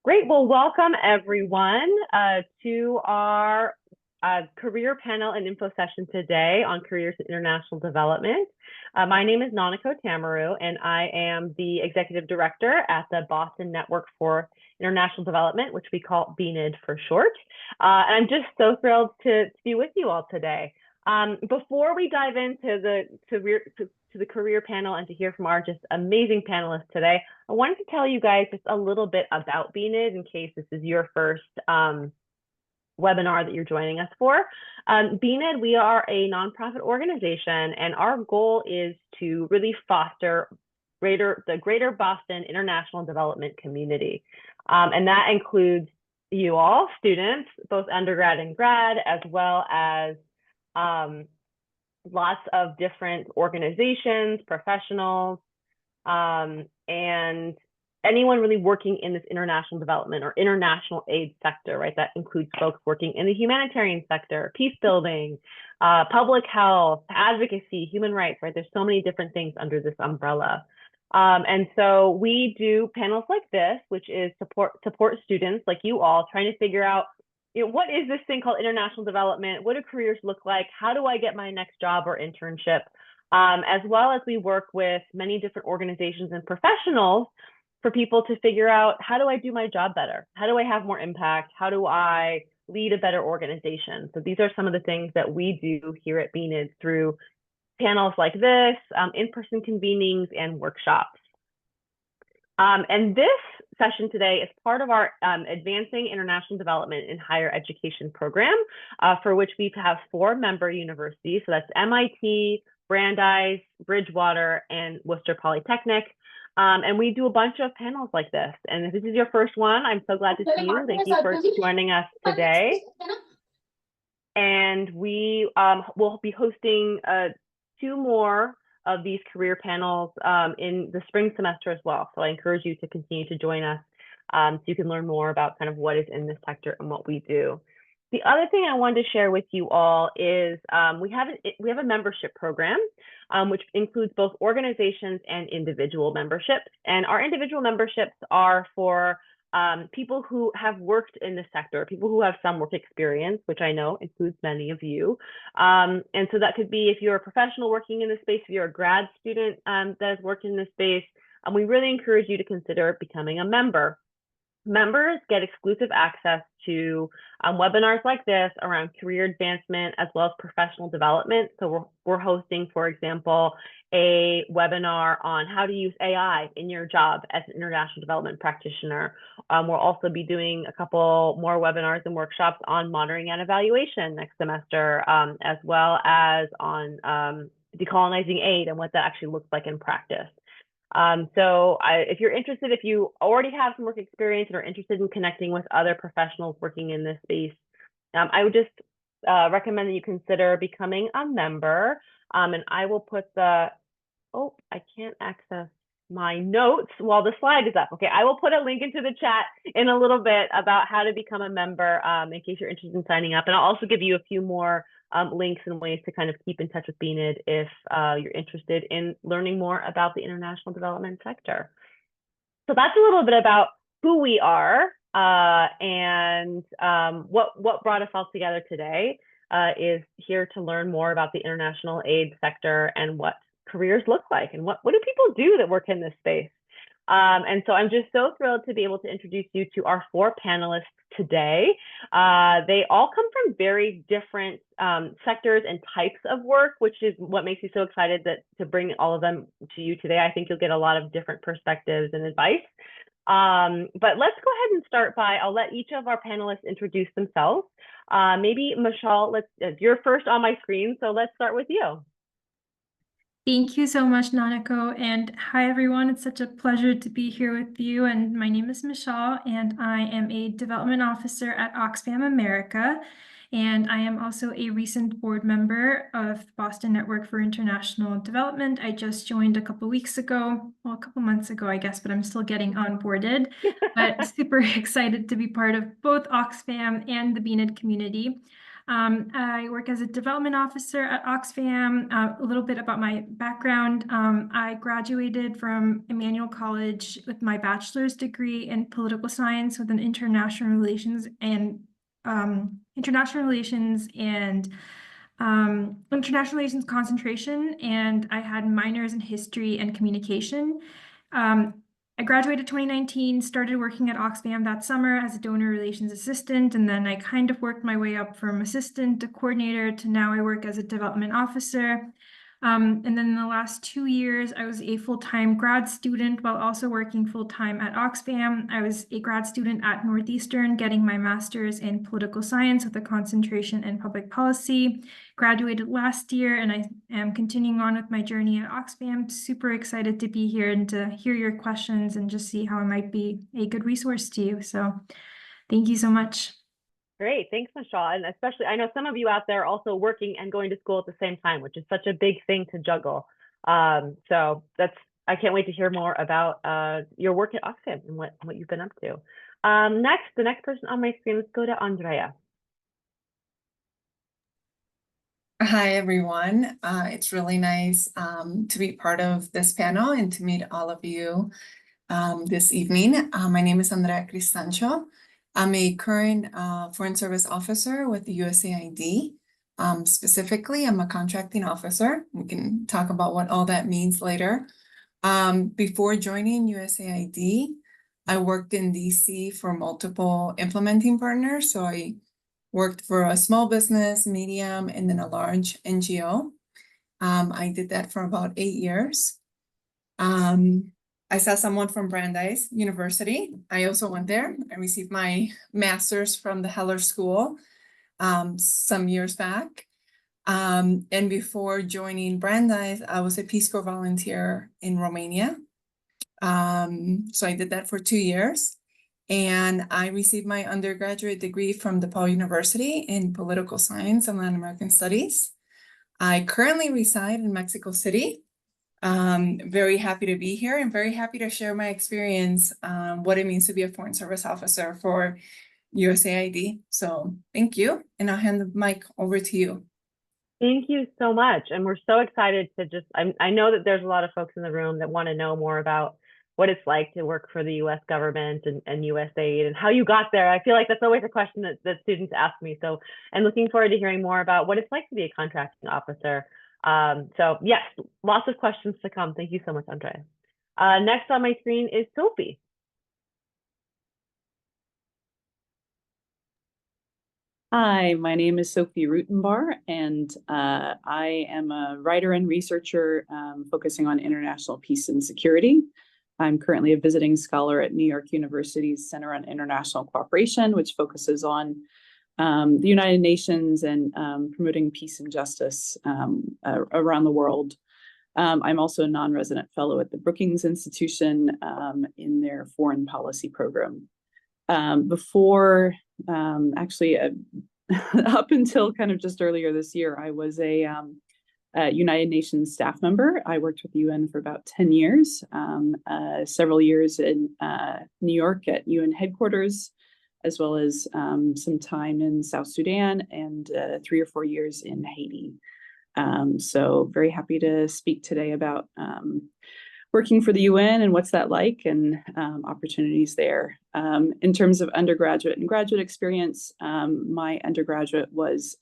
Great. Well, welcome everyone to our career panel and info session today on careers in international development. My name is Nanako Tamaru, and I am the executive director at the Boston Network for International Development, which we call BNID for short. And I'm just so thrilled to be with you all today. Before we dive into the career panel and to hear from our just amazing panelists today, I wanted to tell you guys just a little bit about BNID in case this is your first webinar that you're joining us for. BNID, we are a nonprofit organization, and our goal is to really foster the greater Boston international development community. And that includes you all, students, both undergrad and grad, as well as lots of different organizations, professionals, and anyone really working in this international development or international aid sector, right? That includes folks working in the humanitarian sector, peace building, public health, advocacy, human rights, right? There's so many different things under this umbrella. And so we do panels like this, which is support students like you all trying to figure out, what is this thing called international development? What do careers look like? How do I get my next job or internship? As well as we work with many different organizations and professionals for people to figure out, how do I do my job better? How do I have more impact? How do I lead a better organization? So these are some of the things that we do here at BNID through panels like this, in-person convenings, and workshops. And this session today is part of our Advancing International Development in Higher Education program, for which we have 4 member universities. So that's MIT, Brandeis, Bridgewater, and Worcester Polytechnic. And we do a bunch of panels like this. And if this is your first one, I'm so glad to see you. Thank you for joining us today. And we will be hosting 2 more of these career panels in the spring semester as well. So I encourage you to continue to join us so you can learn more about kind of what is in this sector and what we do. The other thing I wanted to share with you all is we have a membership program, which includes both organizations and individual memberships. And our individual memberships are for people who have worked in the sector, people who have some work experience, which I know includes many of you. And so that could be if you're a professional working in this space, if you're a grad student that has worked in this space, we really encourage you to consider becoming a member. Members get exclusive access to webinars like this around career advancement as well as professional development. So we're hosting, for example, a webinar on how to use AI in your job as an international development practitioner. We'll also be doing a couple more webinars and workshops on monitoring and evaluation next semester, as well as on decolonizing aid and what that actually looks like in practice. If you're interested, if you already have some work experience and are interested in connecting with other professionals working in this space, I would just recommend that you consider becoming a member. And I will put I can't access my notes while the slide is up. Okay, I will put a link into the chat in a little bit about how to become a member in case you're interested in signing up. And I'll also give you a few more links and ways to kind of keep in touch with BNID if you're interested in learning more about the international development sector. So that's a little bit about who we are and what brought us all together today is here to learn more about the international aid sector and what careers look like and what do people do that work in this space. And so I'm just so thrilled to be able to introduce you to our 4 panelists today. They all come from very different sectors and types of work, which is what makes me so excited to bring all of them to you today. I think you'll get a lot of different perspectives and advice. But let's go ahead and start I'll let each of our panelists introduce themselves. Maybe Mishaal, you're first on my screen, so let's start with you. Thank you so much, Nanako. And hi, everyone. It's such a pleasure to be here with you. And my name is Mishaal, and I am a development officer at Oxfam America. And I am also a recent board member of Boston Network for International Development. I just joined a couple weeks ago, well, a couple months ago, I guess, but I'm still getting onboarded. But super excited to be part of both Oxfam and the BNID community. I work as a development officer at Oxfam. A little bit about my background. I graduated from Emmanuel College with my bachelor's degree in political science with an international relations and international relations concentration, and I had minors in history and communication. I graduated 2019, started working at Oxfam that summer as a donor relations assistant, and then I kind of worked my way up from assistant to coordinator to now I work as a development officer. And then in the last 2 years, I was a full-time grad student while also working full-time at Oxfam. I was a grad student at Northeastern, getting my master's in political science with a concentration in public policy. Graduated last year, and I am continuing on with my journey at Oxfam. Super excited to be here and to hear your questions and just see how I might be a good resource to you. So thank you so much. Great, thanks, Mishaal. And especially, I know some of you out there are also working and going to school at the same time, which is such a big thing to juggle. So I can't wait to hear more about your work at Oxfam and what you've been up to. The next person on my screen, let's go to Andrea. Hi, everyone. It's really nice to be part of this panel and to meet all of you this evening. My name is Andrea Cristancho. I'm a current Foreign Service Officer with the USAID. Specifically, I'm a contracting officer. We can talk about what all that means later. Before joining USAID, I worked in DC for multiple implementing partners. So I worked for a small business, medium, and then a large NGO. I did that for about 8 years. I saw someone from Brandeis University. I also went there. I received my master's from the Heller School some years back. And before joining Brandeis, I was a Peace Corps volunteer in Romania. So I did that for 2 years. And I received my undergraduate degree from DePaul University in political science and Latin American studies. I currently reside in Mexico City. Very happy to be here and very happy to share my experience, what it means to be a Foreign Service Officer for USAID. So thank you. And I'll hand the mic over to you. Thank you so much. And we're so excited to I know that there's a lot of folks in the room that want to know more about what it's like to work for the US government and USAID and how you got there. I feel like that's always a question that students ask me. So I'm looking forward to hearing more about what it's like to be a contracting officer. So yes, lots of questions to come. Thank you so much, Andrea. Next on my screen is Sophie. Hi, my name is Sophie Rutenbar, and I am a writer and researcher focusing on international peace and security. I'm currently a visiting scholar at New York University's Center on International Cooperation, which focuses on the United Nations and promoting peace and justice around the world. I'm also a non-resident fellow at the Brookings Institution in their foreign policy program. Before, actually, up until kind of just earlier this year, I was a United Nations staff member. I worked with the UN for about 10 years, several years in New York at UN headquarters, as well as some time in South Sudan and 3 or 4 years in Haiti. So very happy to speak today about working for the UN and what's that like and opportunities there. In terms of undergraduate and graduate experience, my undergraduate was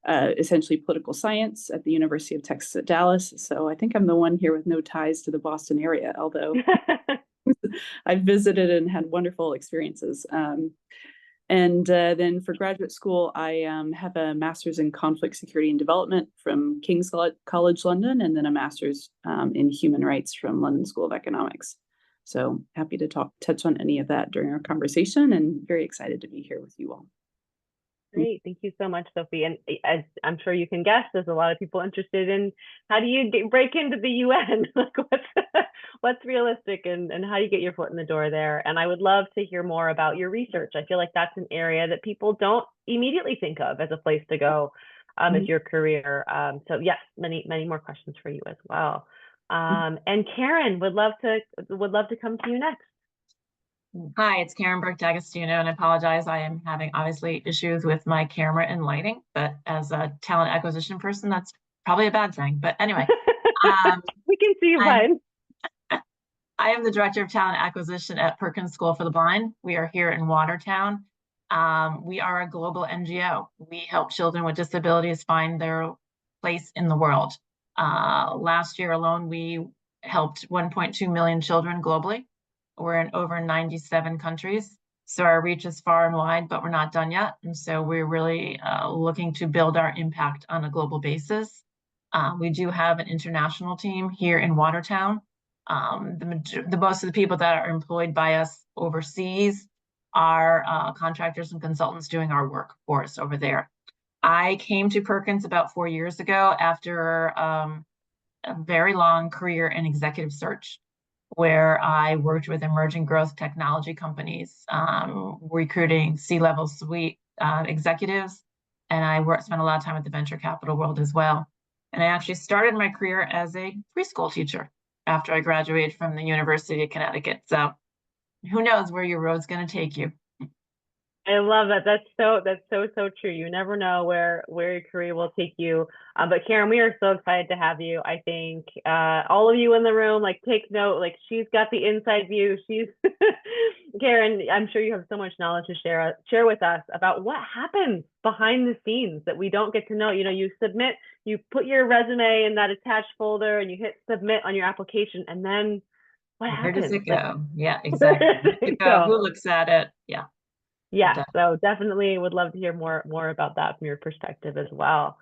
essentially political science at the University of Texas at Dallas. So I think I'm the one here with no ties to the Boston area, although I've visited and had wonderful experiences. And then for graduate school, I have a master's in conflict, security, and development from King's College London, and then a master's in human rights from London School of Economics. So happy to touch on any of that during our conversation, and very excited to be here with you all. Great, thank you so much, Sophie. And as I'm sure you can guess, there's a lot of people interested in how do you break into the UN? Like what's realistic and how do you get your foot in the door there? And I would love to hear more about your research. I feel like that's an area that people don't immediately think of as a place to go as your career. So yes, many more questions for you as well. And Karen would love to come to you next. Hi, it's Karen Burke D'Agostino, and I apologize. I am having obviously issues with my camera and lighting, but as a talent acquisition person, that's probably a bad thing. But anyway, We can see you fine. I am the Director of Talent Acquisition at Perkins School for the Blind. We are here in Watertown. We are a global NGO. We help children with disabilities find their place in the world. Last year alone, we helped 1.2 million children globally. We're in over 97 countries. So our reach is far and wide, but we're not done yet. And so we're really looking to build our impact on a global basis. We do have an international team here in Watertown. The most of the people that are employed by us overseas are contractors and consultants doing our work for us over there. I came to Perkins about 4 years ago after a very long career in executive search, where I worked with emerging growth technology companies, recruiting C-level suite executives, and I spent a lot of time at the venture capital world as well. And I actually started my career as a preschool teacher after I graduated from the University of Connecticut. So who knows where your road's going to take you. I love that. That's so true. You never know where your career will take you. But Karen, we are so excited to have you. I think all of you in the room, like, take note. Like, she's got the inside view. She's Karen. I'm sure you have so much knowledge to share with us about what happens behind the scenes that we don't get to know. You know, you submit, you put your resume in that attached folder, and you hit submit on your application, and then what happens? Where does it go? Yeah, exactly. Where does it go? Who looks at it? Yeah. Yeah, so definitely would love to hear more about that from your perspective as well.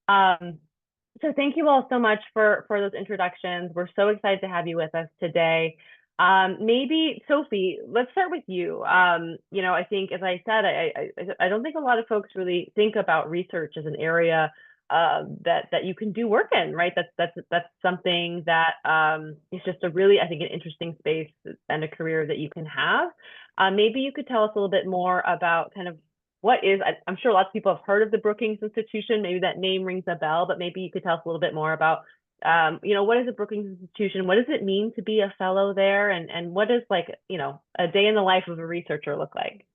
So thank you all so much for those introductions. We're so excited to have you with us today. Maybe Sophie, let's start with you. You know, I think, as I said, I don't think a lot of folks really think about research as an area that you can do work in, right? That's something that is just a really, I think, an interesting space and a career that you can have. Maybe you could tell us a little bit more about kind of what is, I'm sure lots of people have heard of the Brookings Institution. Maybe that name rings a bell, but maybe you could tell us a little bit more about, you know, what is the Brookings Institution? What does it mean to be a fellow there? And what does, like, you know, a day in the life of a researcher look like?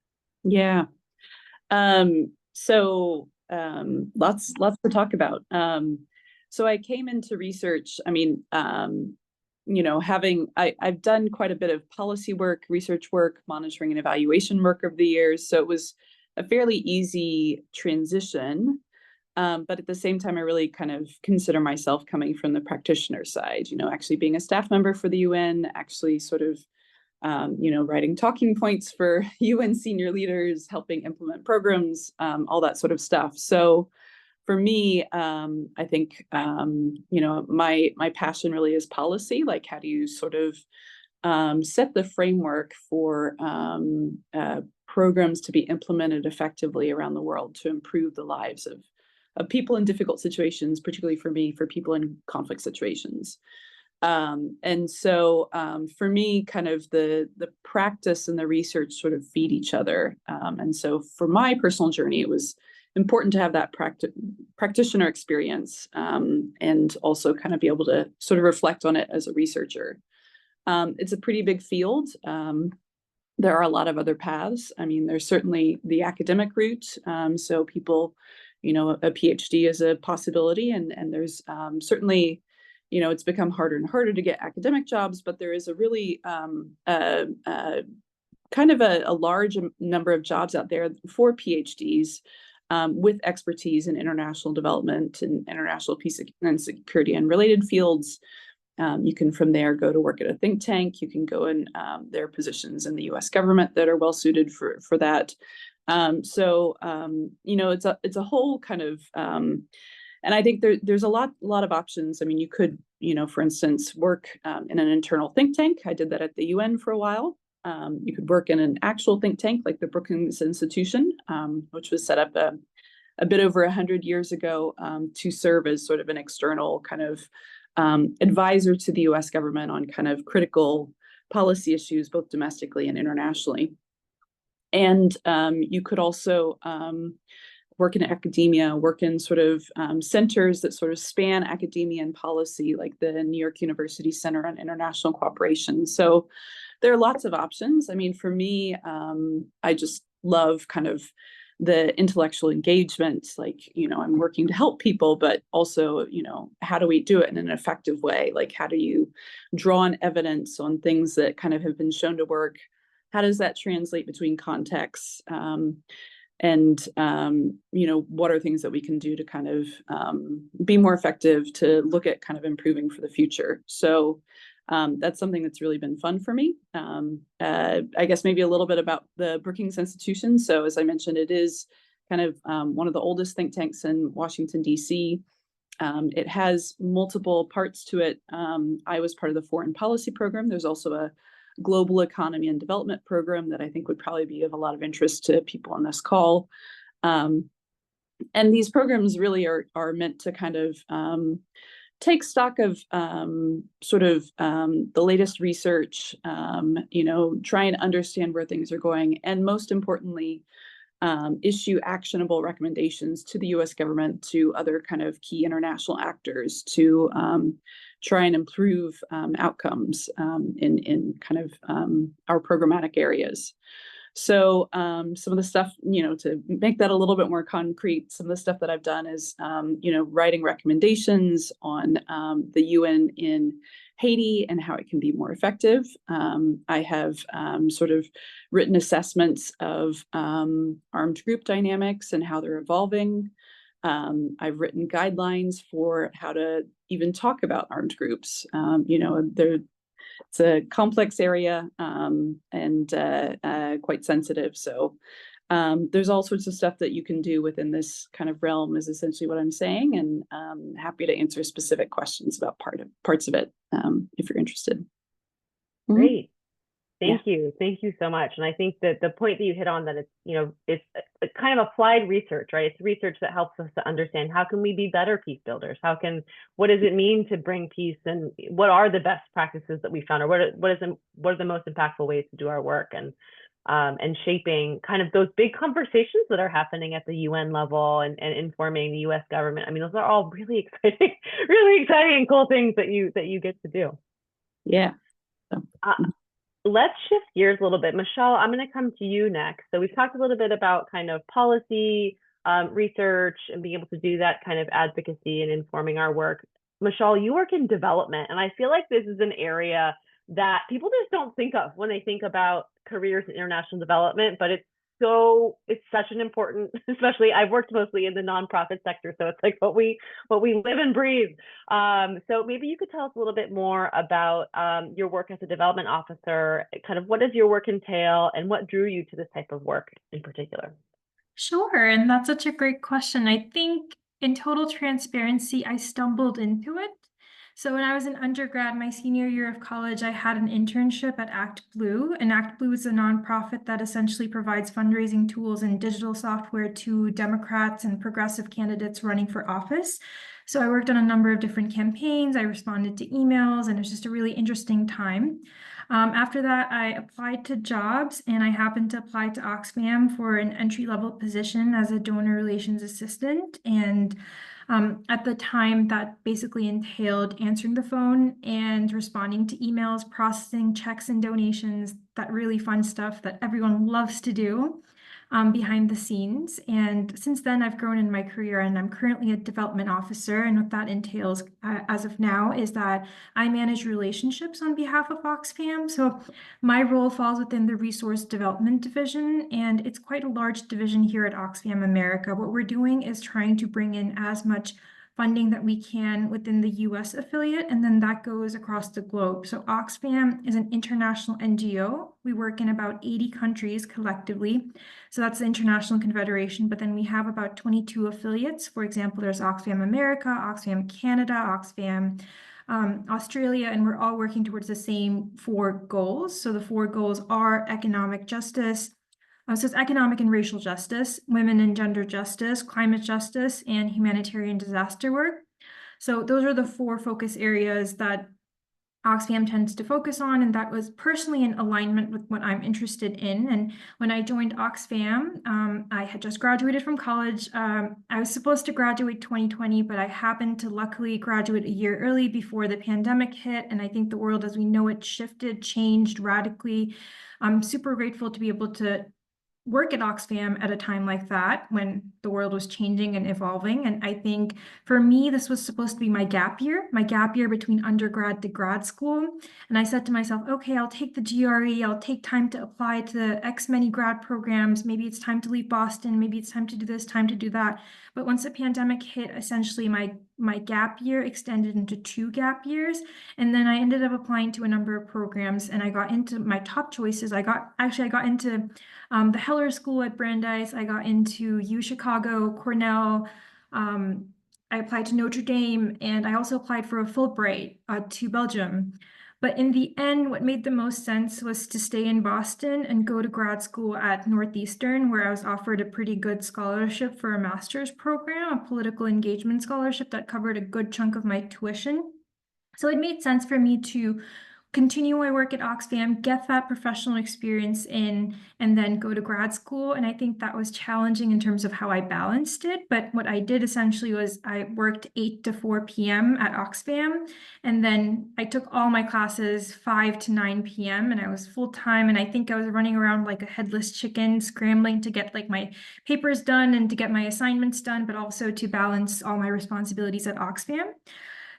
Yeah. Lots to talk about. So I came into research, I mean, you know, I've done quite a bit of policy work, research work, monitoring and evaluation work over the years. So it was a fairly easy transition. But at the same time, I really kind of consider myself coming from the practitioner side, you know, actually being a staff member for the UN, actually sort of, you know, writing talking points for UN senior leaders, helping implement programs, all that sort of stuff. So for me, I think, you know, my passion really is policy. Like, how do you sort of set the framework for programs to be implemented effectively around the world to improve the lives of people in difficult situations, particularly for me, for people in conflict situations. And so for me, kind of the practice and the research sort of feed each other. And so for my personal journey, it was important to have that practitioner experience, and also kind of be able to sort of reflect on it as a researcher. It's a pretty big field. There are a lot of other paths. I mean, there's certainly the academic route. So people, you know, a PhD is a possibility, and there's certainly, you know, it's become harder and harder to get academic jobs, but there is a really kind of a large number of jobs out there for PhDs with expertise in international development and international peace and security and related fields. You can from there go to work at a think tank. You can go in, there are positions in the US government that are well suited for that. You know, it's a whole kind of, and I think there's a lot of options. I mean, you could, you know, for instance, work in an internal think tank. I did that at the UN for a while. You could work in an actual think tank like the Brookings Institution, which was set up a bit over 100 years ago to serve as sort of an external kind of advisor to the US government on kind of critical policy issues, both domestically and internationally. And you could also work in academia, work in sort of centers that sort of span academia and policy, like the New York University Center on International Cooperation. So there are lots of options. I mean, for me, I just love kind of the intellectual engagement, like, I'm working to help people, but also, how do we do it in an effective way? Like, how do you draw on evidence on things that kind of have been shown to work? How does that translate between contexts? And what are things that we can do to kind of be more effective, to look at kind of improving for the future? So that's something that's really been fun for me. I guess maybe a little bit about the Brookings institution. So as I mentioned, it is kind of one of the oldest think tanks in Washington, D.C. It has multiple parts to it. I was part of the foreign policy program. There's also a global economy and development program that I think would probably be of a lot of interest to people on this call. And these programs really are meant to kind of take stock of sort of the latest research, try and understand where things are going, and most importantly, issue actionable recommendations to the U.S. government, to other kind of key international actors, to try and improve outcomes in kind of our programmatic areas. So some of the stuff, to make that a little bit more concrete, some of the stuff that I've done is, writing recommendations on the UN in Haiti and how it can be more effective. I have sort of written assessments of armed group dynamics and how they're evolving. I've written guidelines for how to even talk about armed groups. It's a complex area and quite sensitive. So there's all sorts of stuff that you can do within this kind of realm, is essentially what I'm saying. And I'm happy to answer specific questions about parts of it if you're interested. Great. Thank you. Thank you so much. And I think that the point that you hit on, that it's a kind of applied research, right? It's research that helps us to understand, how can we be better peace builders? What does it mean to bring peace, and what are the best practices that we found, or what are the most impactful ways to do our work, and shaping kind of those big conversations that are happening at the UN level, and informing the US government. I mean, those are all really exciting, and cool things that you get to do. Yeah. Let's shift gears a little bit. Mishaal, I'm going to come to you next. So we've talked a little bit about kind of policy, research, and being able to do that kind of advocacy and informing our work. Mishaal, you work in development, and I feel like this is an area that people just don't think of when they think about careers in international development, but it's such an important, especially I've worked mostly in the nonprofit sector, so it's like what we live and breathe. So maybe you could tell us a little bit more about your work as a development officer. Kind of, what does your work entail, and what drew you to this type of work in particular? Sure, and that's such a great question. I think, in total transparency, I stumbled into it. So when I was an undergrad, my senior year of college, I had an internship at Act Blue, and Act Blue is a nonprofit that essentially provides fundraising tools and digital software to Democrats and progressive candidates running for office. So I worked on a number of different campaigns. I responded to emails, and it was just a really interesting time. After that, I applied to jobs, and I happened to apply to Oxfam for an entry-level position as a donor relations assistant. And at the time, that basically entailed answering the phone and responding to emails, processing checks and donations, that really fun stuff that everyone loves to do behind the scenes. And since then, I've grown in my career, and I'm currently a development officer. And what that entails as of now is that I manage relationships on behalf of Oxfam. So my role falls within the resource development division, and it's quite a large division here at Oxfam America. What we're doing is trying to bring in as much funding that we can within the US affiliate, and then that goes across the globe. So Oxfam is an international NGO. We work in about 80 countries collectively. So that's the International Confederation, but then we have about 22 affiliates. For example, there's Oxfam America, Oxfam Canada, Oxfam Australia, and we're all working towards the same 4 goals. So the 4 goals are economic justice, so it's economic and racial justice, women and gender justice, climate justice, and humanitarian disaster work. So those are the 4 focus areas that Oxfam tends to focus on, and that was personally in alignment with what I'm interested in. And when I joined Oxfam, I had just graduated from college. I was supposed to graduate 2020, but I happened to luckily graduate a year early before the pandemic hit. And I think the world as we know it shifted, changed radically. I'm super grateful to be able to work at Oxfam at a time like that when the world was changing and evolving. And I think for me, this was supposed to be my gap year between undergrad to grad school. And I said to myself, okay, I'll take the GRE, I'll take time to apply to X many grad programs. Maybe it's time to leave Boston. Maybe it's time to do this, time to do that. But once the pandemic hit, essentially my gap year extended into 2 gap years. And then I ended up applying to a number of programs, and I got into my top choices. I got into the Heller School at Brandeis. I got into UChicago, Cornell. I applied to Notre Dame, and I also applied for a Fulbright to Belgium. But in the end, what made the most sense was to stay in Boston and go to grad school at Northeastern, where I was offered a pretty good scholarship for a master's program, a political engagement scholarship that covered a good chunk of my tuition. So it made sense for me to continue my work at Oxfam, get that professional experience in, and then go to grad school. And I think that was challenging in terms of how I balanced it. But what I did essentially was I worked 8 to 4 p.m. at Oxfam. And then I took all my classes 5 to 9 p.m. and I was full time. And I think I was running around like a headless chicken, scrambling to get like my papers done and to get my assignments done, but also to balance all my responsibilities at Oxfam.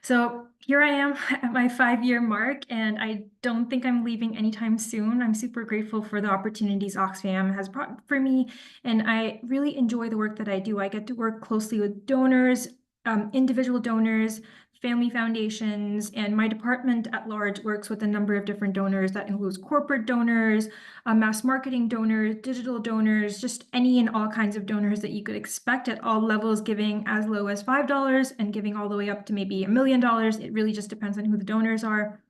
So here I am at my 5-year mark, and I don't think I'm leaving anytime soon. I'm super grateful for the opportunities Oxfam has brought for me, and I really enjoy the work that I do. I get to work closely with donors, individual donors, family foundations, and my department at large works with a number of different donors. That includes corporate donors, mass marketing donors, digital donors, just any and all kinds of donors that you could expect at all levels, giving as low as $5 and giving all the way up to maybe $1 million. It really just depends on who the donors are.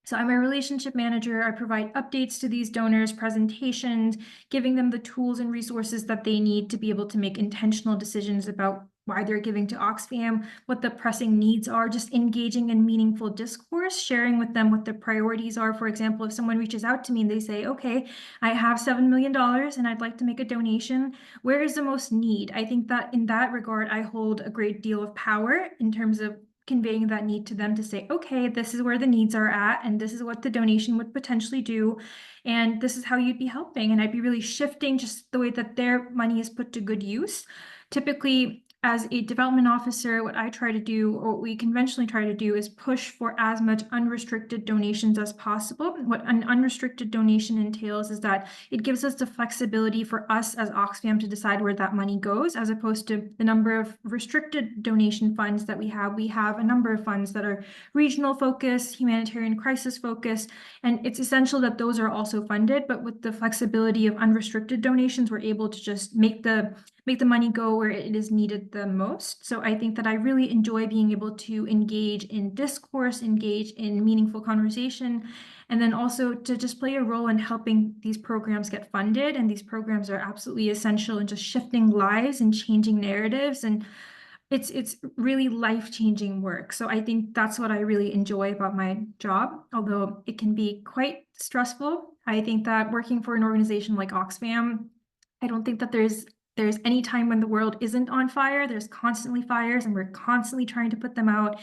So I'm a relationship manager. I provide updates to these donors, presentations, giving them the tools and resources that they need to be able to make intentional decisions about why they're giving to Oxfam, what the pressing needs are, just engaging in meaningful discourse, sharing with them what the priorities are. For example, if someone reaches out to me and they say, okay, I have $7 million and I'd like to make a donation, where is the most need? I think that in that regard, I hold a great deal of power in terms of conveying that need to them to say, okay, this is where the needs are at, and this is what the donation would potentially do, and this is how you'd be helping. And I'd be really shifting just the way that their money is put to good use. Typically, as a development officer, what I try to do, or what we conventionally try to do, is push for as much unrestricted donations as possible. What an unrestricted donation entails is that it gives us the flexibility for us as Oxfam to decide where that money goes, as opposed to the number of restricted donation funds that we have. We have a number of funds that are regional focused, humanitarian crisis focused, and it's essential that those are also funded. But with the flexibility of unrestricted donations, we're able to just make the money go where it is needed the most. So I think that I really enjoy being able to engage in discourse, engage in meaningful conversation, and then also to just play a role in helping these programs get funded. And these programs are absolutely essential in just shifting lives and changing narratives. And it's really life-changing work. So I think that's what I really enjoy about my job, although it can be quite stressful. I think that working for an organization like Oxfam, I don't think that there's any time when the world isn't on fire. There's constantly fires, and we're constantly trying to put them out.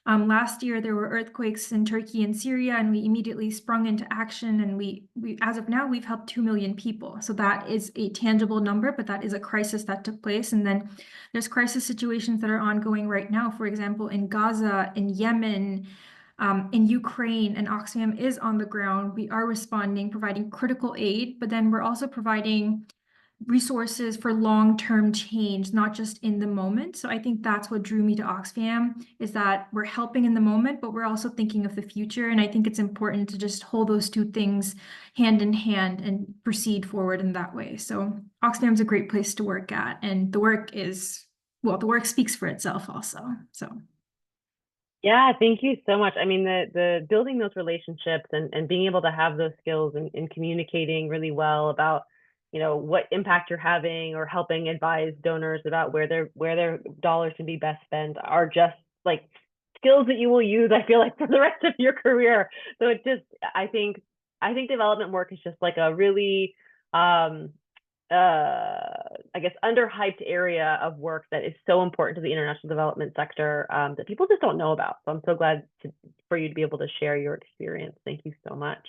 Last year, there were earthquakes in Turkey and Syria, and we immediately sprung into action. And we as of now, we've helped 2 million people. So that is a tangible number, but that is a crisis that took place. And then there's crisis situations that are ongoing right now. For example, in Gaza, in Yemen, in Ukraine, and Oxfam is on the ground. We are responding, providing critical aid, but then we're also providing resources for long-term change, not just in the moment. So I think that's what drew me to Oxfam, is that we're helping in the moment, but we're also thinking of the future. And I think it's important to just hold those two things hand in hand and proceed forward in that way. So Oxfam is a great place to work at, and the work speaks for itself also. So. Yeah, thank you so much. I mean, the building those relationships and being able to have those skills and communicating really well about, you know, what impact you're having, or helping advise donors about where their dollars can be best spent, are just like skills that you will use, I feel like, for the rest of your career. So it just, I think development work is just like a really, I guess, underhyped area of work that is so important to the international development sector that people just don't know about. So I'm so glad for you to be able to share your experience. Thank you so much.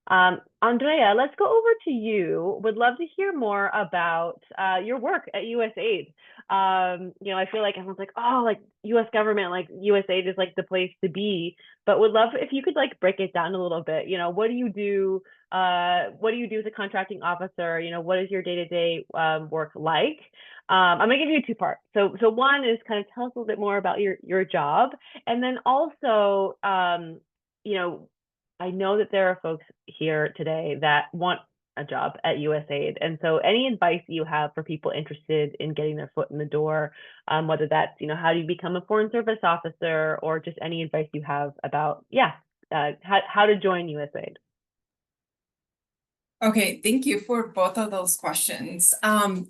Andrea, let's go over to you. Would love to hear more about your work at USAID. I feel like everyone's like, oh, like US government, like USAID is like the place to be, but would love if you could like break it down a little bit. What do you do? What do you do as a contracting officer? What is your day-to-day work like? I'm gonna give you a two-part. So one is kind of tell us a little bit more about your job, and then also, I know that there are folks here today that want a job at USAID. And so any advice you have for people interested in getting their foot in the door, whether that's, how do you become a foreign service officer, or just any advice you have about, how to join USAID. Okay, thank you for both of those questions.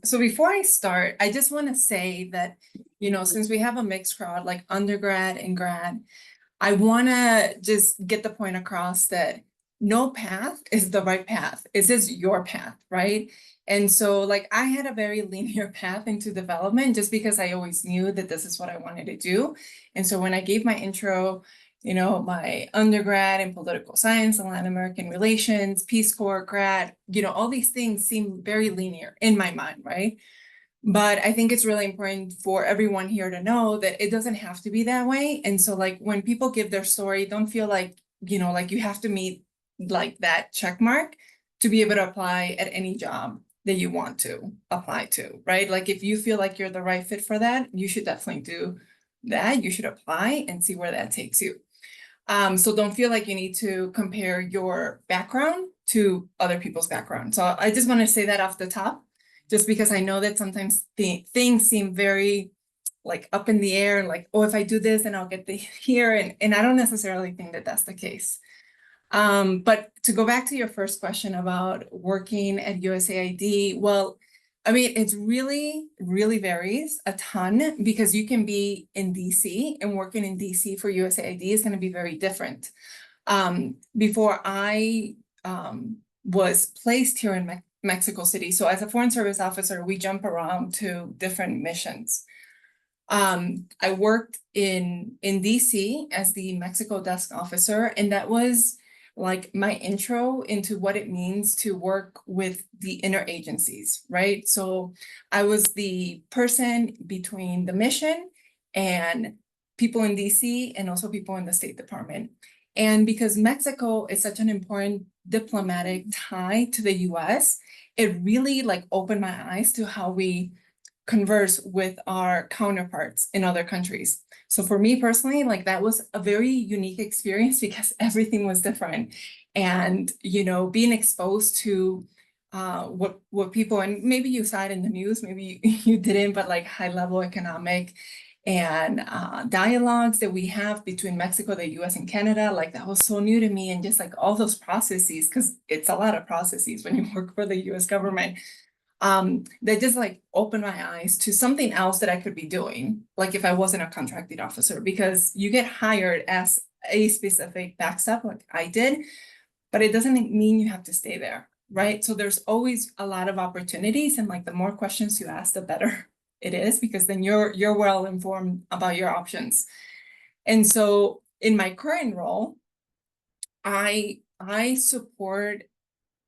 So before I start, I just want to say that, since we have a mixed crowd, like undergrad and grad, I want to just get the point across that no path is the right path. It's just your path, right? And so like I had a very linear path into development just because I always knew that this is what I wanted to do. And so when I gave my intro, my undergrad in political science and Latin American relations, Peace Corps grad, all these things seem very linear in my mind, right? But I think it's really important for everyone here to know that it doesn't have to be that way. And so like when people give their story, don't feel like, like you have to meet like that check mark to be able to apply at any job that you want to apply to, right? Like if you feel like you're the right fit for that, you should definitely do that. You should apply and see where that takes you. So don't feel like you need to compare your background to other people's background. So I just want to say that off the top, just because I know that sometimes things seem very like up in the air, like, oh, if I do this, then I'll get here. And I don't necessarily think that that's the case. But to go back to your first question about working at USAID, well, I mean, it's really, really varies a ton because you can be in DC and working in DC for USAID is going to be very different. Before I was placed here in Mexico City, so as a foreign service officer, we jump around to different missions. I worked in DC as the Mexico desk officer, and that was like my intro into what it means to work with the interagencies, right? So I was the person between the mission and people in DC and also people in the State Department. And because Mexico is such an important diplomatic tie to the US, it really like opened my eyes to how we converse with our counterparts in other countries. So for me personally, like that was a very unique experience because everything was different. And, being exposed to what people, and maybe you saw it in the news, maybe you didn't, but like high level economic and dialogues that we have between Mexico, the US and Canada, like that was so new to me. And just like all those processes, because it's a lot of processes when you work for the US government. That just like opened my eyes to something else that I could be doing, like if I wasn't a contracted officer, because you get hired as a specific backstop like I did, but it doesn't mean you have to stay there, right? So there's always a lot of opportunities, and like the more questions you ask, the better it is, because then you're well informed about your options. And so in my current role, I support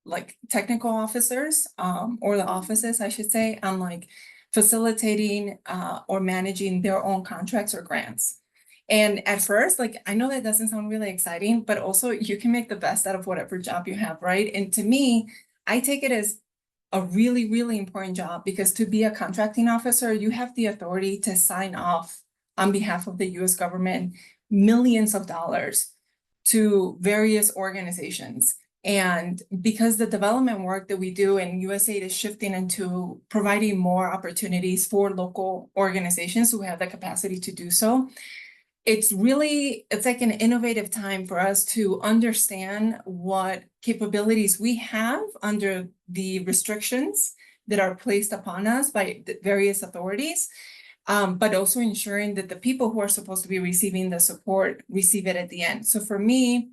like technical officers, or the offices, I should say, on like facilitating or managing their own contracts or grants. And at first, like, I know that doesn't sound really exciting, but also you can make the best out of whatever job you have, right? And to me, I take it as a really, really important job, because to be a contracting officer, you have the authority to sign off on behalf of the US government millions of dollars to various organizations. And because the development work that we do in USAID is shifting into providing more opportunities for local organizations who have the capacity to do so, it's like an innovative time for us to understand what capabilities we have under the restrictions that are placed upon us by the various authorities, but also ensuring that the people who are supposed to be receiving the support receive it at the end. So for me,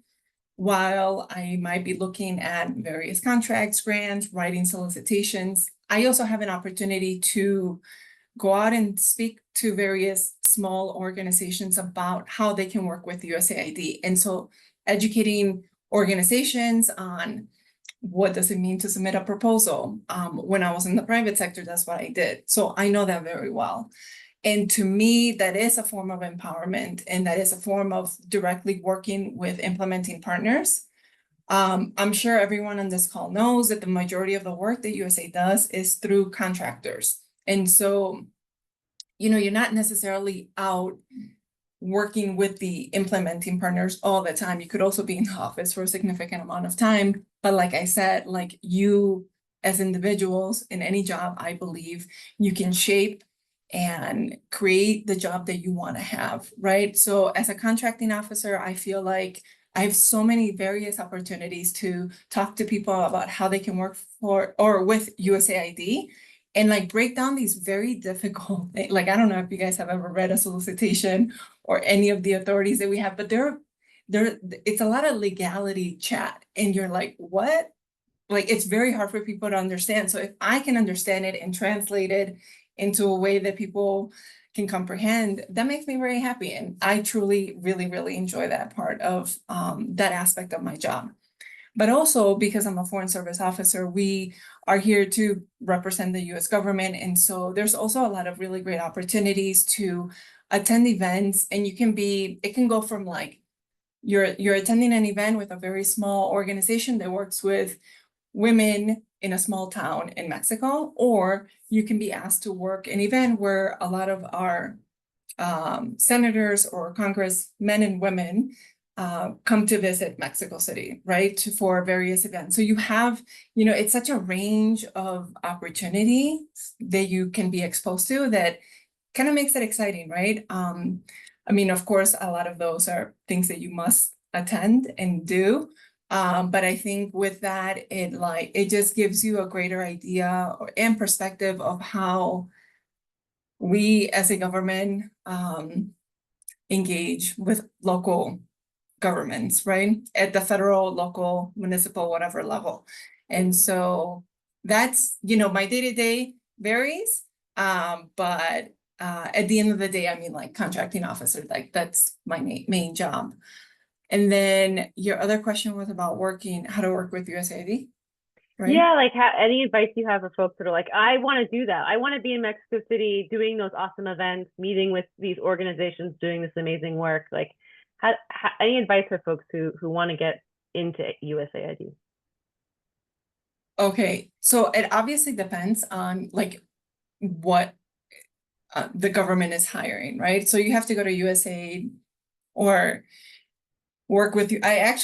while I might be looking at various contracts, grants, writing solicitations, I also have an opportunity to go out and speak to various small organizations about how they can work with USAID. And so educating organizations on what does it mean to submit a proposal. When I was in the private sector, that's what I did. So I know that very well. And to me, that is a form of empowerment, and that is a form of directly working with implementing partners. I'm sure everyone on this call knows that the majority of the work that USAID does is through contractors. And so, you know, you're not necessarily out working with the implementing partners all the time. You could also be in the office for a significant amount of time. But like I said, like you as individuals in any job, I believe you can shape and create the job that you want to have, right? So as a contracting officer, I feel like I have so many various opportunities to talk to people about how they can work for or with USAID and like break down these very difficult things. Like, I don't know if you guys have ever read a solicitation or any of the authorities that we have, but it's a lot of legality chat. And you're like, what? Like, it's very hard for people to understand. So if I can understand it and translate it into a way that people can comprehend, that makes me very happy. And I truly, really, really enjoy that part of that aspect of my job. But also because I'm a Foreign Service officer, we are here to represent the US government. And so there's also a lot of really great opportunities to attend events. And it can go from like, you're attending an event with a very small organization that works with women in a small town in Mexico, or you can be asked to work an event where a lot of our senators or congressmen and women come to visit Mexico City, right, for various events. So you have, you know, it's such a range of opportunity that you can be exposed to that kind of makes it exciting, right? I mean, of course, a lot of those are things that you must attend and do. But I think with that, it just gives you a greater idea and perspective of how we as a government engage with local governments, right? At the federal, local, municipal, whatever level. And so that's, you know, my day-to-day varies. But at the end of the day, I mean, like contracting officer, like that's my main job. And then your other question was about how to work with USAID, right? Yeah, like any advice you have for folks that are like, I want to do that. I want to be in Mexico City doing those awesome events, meeting with these organizations, doing this amazing work. Like, any advice for folks who want to get into USAID? Okay, so it obviously depends on like what the government is hiring, right? So you have to go to USAID or work with you. I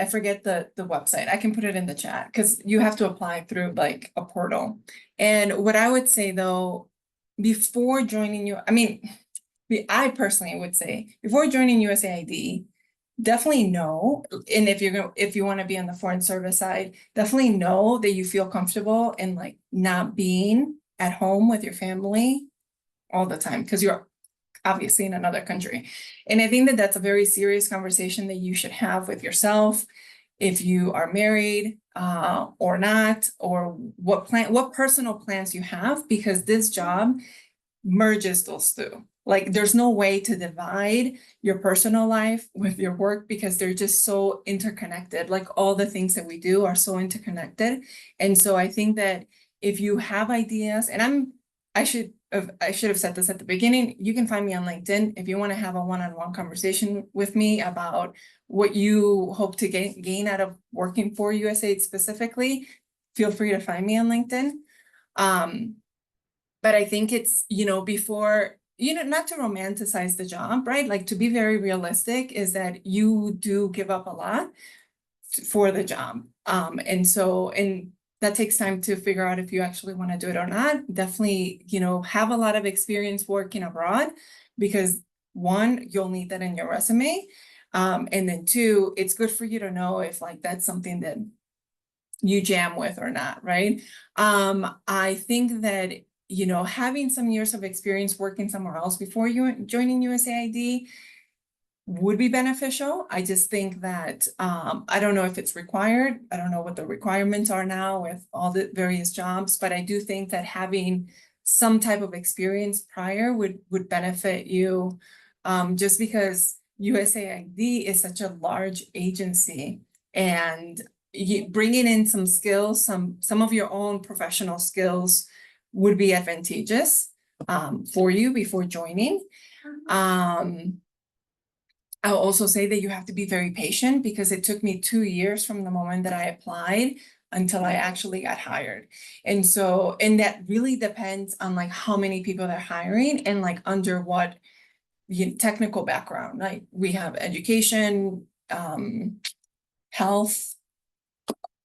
forget the website. I can put it in the chat because you have to apply through like a portal. And what I would say though, before joining you, I mean, I personally would say before joining USAID, definitely know, and if you want to be on the foreign service side, definitely know that you feel comfortable in like not being at home with your family all the time because you're obviously in another country. And I think that that's a very serious conversation that you should have with yourself if you are married or not, or what personal plans you have, because this job merges those two. Like there's no way to divide your personal life with your work because they're just so interconnected. Like all the things that we do are so interconnected. And so I think that if you have ideas, and I should have said this at the beginning, you can find me on LinkedIn if you want to have a one-on-one conversation with me about what you hope to gain out of working for USAID specifically. Feel free to find me on LinkedIn. But I think it's, you know, before, you know, not to romanticize the job, right? Like to be very realistic is that you do give up a lot for the job. And that takes time to figure out if you actually want to do it or not. Definitely, you know, have a lot of experience working abroad because one, you'll need that in your resume. And then two, it's good for you to know if like that's something that you jam with or not, right? I think that, you know, having some years of experience working somewhere else before you joining USAID would be beneficial. I just think that, I don't know if it's required. I don't know what the requirements are now with all the various jobs, but I do think that having some type of experience prior would benefit you, just because USAID is such a large agency, and bringing in some skills, some of your own professional skills would be advantageous, for you before joining. I'll also say that you have to be very patient, because it took me 2 years from the moment that I applied until I actually got hired. And so, and that really depends on like how many people they're hiring and like under what technical background. Like we have education, health,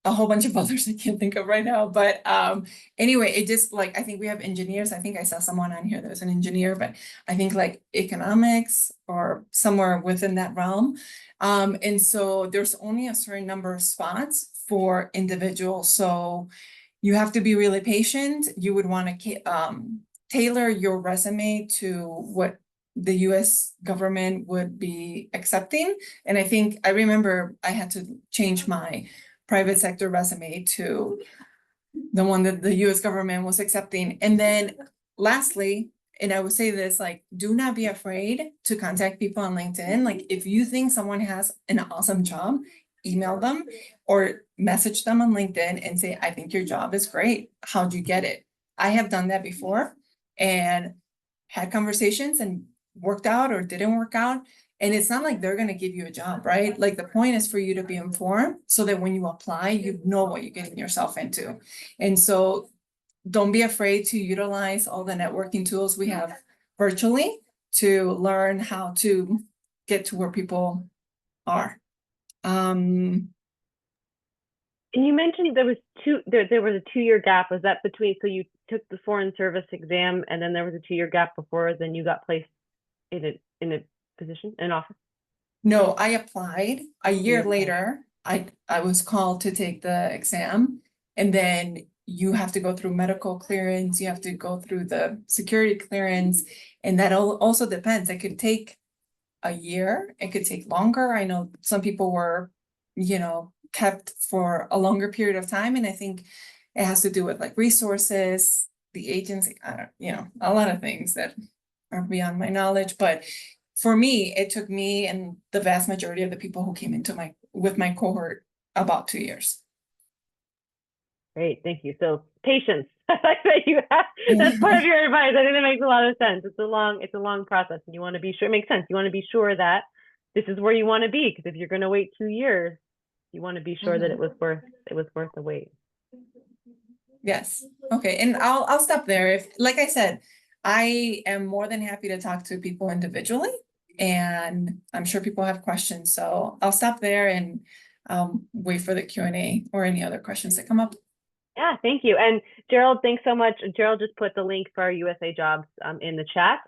a whole bunch of others I can't think of right now. But anyway, it just like, I think we have engineers. I think I saw someone on here that was an engineer, but I think like economics or somewhere within that realm. And so there's only a certain number of spots for individuals. So you have to be really patient. You would want to tailor your resume to what the US government would be accepting. And I remember I had to change my private sector resume to the one that the US government was accepting. And then lastly, and I would say this, like, do not be afraid to contact people on LinkedIn. Like if you think someone has an awesome job, email them or message them on LinkedIn and say, I think your job is great. How'd you get it? I have done that before and had conversations and worked out or didn't work out. And it's not like they're going to give you a job, right? Like the point is for you to be informed so that when you apply, you know what you're getting yourself into. And so don't be afraid to utilize all the networking tools we have virtually to learn how to get to where people are. And you mentioned there was there was a 2-year gap. Was that between, so you took the foreign service exam and then there was a 2-year gap before then you got placed in a position, in office? No, I applied a year later. I was called to take the exam, and then you have to go through medical clearance, you have to go through the security clearance, and that also depends. It could take a year, it could take longer. I know some people were, you know, kept for a longer period of time, and I think it has to do with like resources, the agency, I don't, you know, a lot of things that are beyond my knowledge. But for me, it took me and the vast majority of the people who came into with my cohort about 2 years. Great, thank you. So patience. I like that you have, that's part of your advice. I think that makes a lot of sense. It's a long process, and you want to be sure, it makes sense. You want to be sure that this is where you want to be, because if you're going to wait 2 years, you want to be sure that it was worth the wait. Yes. Okay. And I'll stop there. If, like I said, I am more than happy to talk to people individually, and I'm sure people have questions. So I'll stop there and wait for the Q&A or any other questions that come up. Yeah, thank you. And Gerald, thanks so much. Gerald just put the link for our USA Jobs in the chat.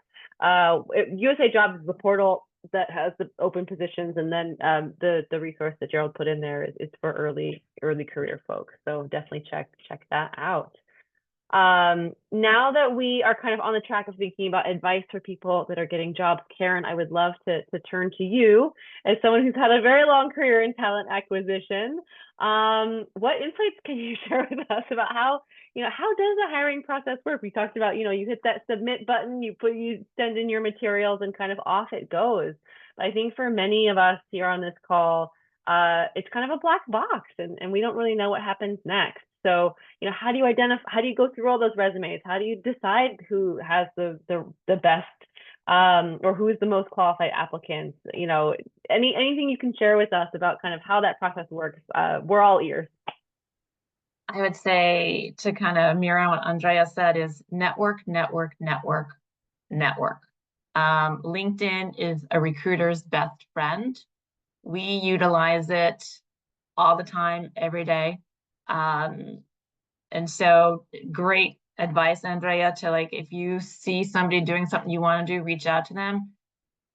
USA Jobs is the portal that has the open positions, and then the resource that Gerald put in there is for early career folks. So definitely check that out. Now that we are kind of on the track of thinking about advice for people that are getting jobs, Karen, I would love to turn to you as someone who's had a very long career in talent acquisition. What insights can you share with us about how does the hiring process work? We talked about, you hit that submit button, you send in your materials, and kind of off it goes. But I think for many of us here on this call, it's kind of a black box, and we don't really know what happens next. So, how do you go through all those resumes? How do you decide who has the best or who is the most qualified applicants? Anything you can share with us about kind of how that process works? We're all ears. I would say, to kind of mirror what Andrea said, is network, network, network, network. LinkedIn is a recruiter's best friend. We utilize it all the time, every day. And so great advice, Andrea, to like, if you see somebody doing something you want to do, reach out to them.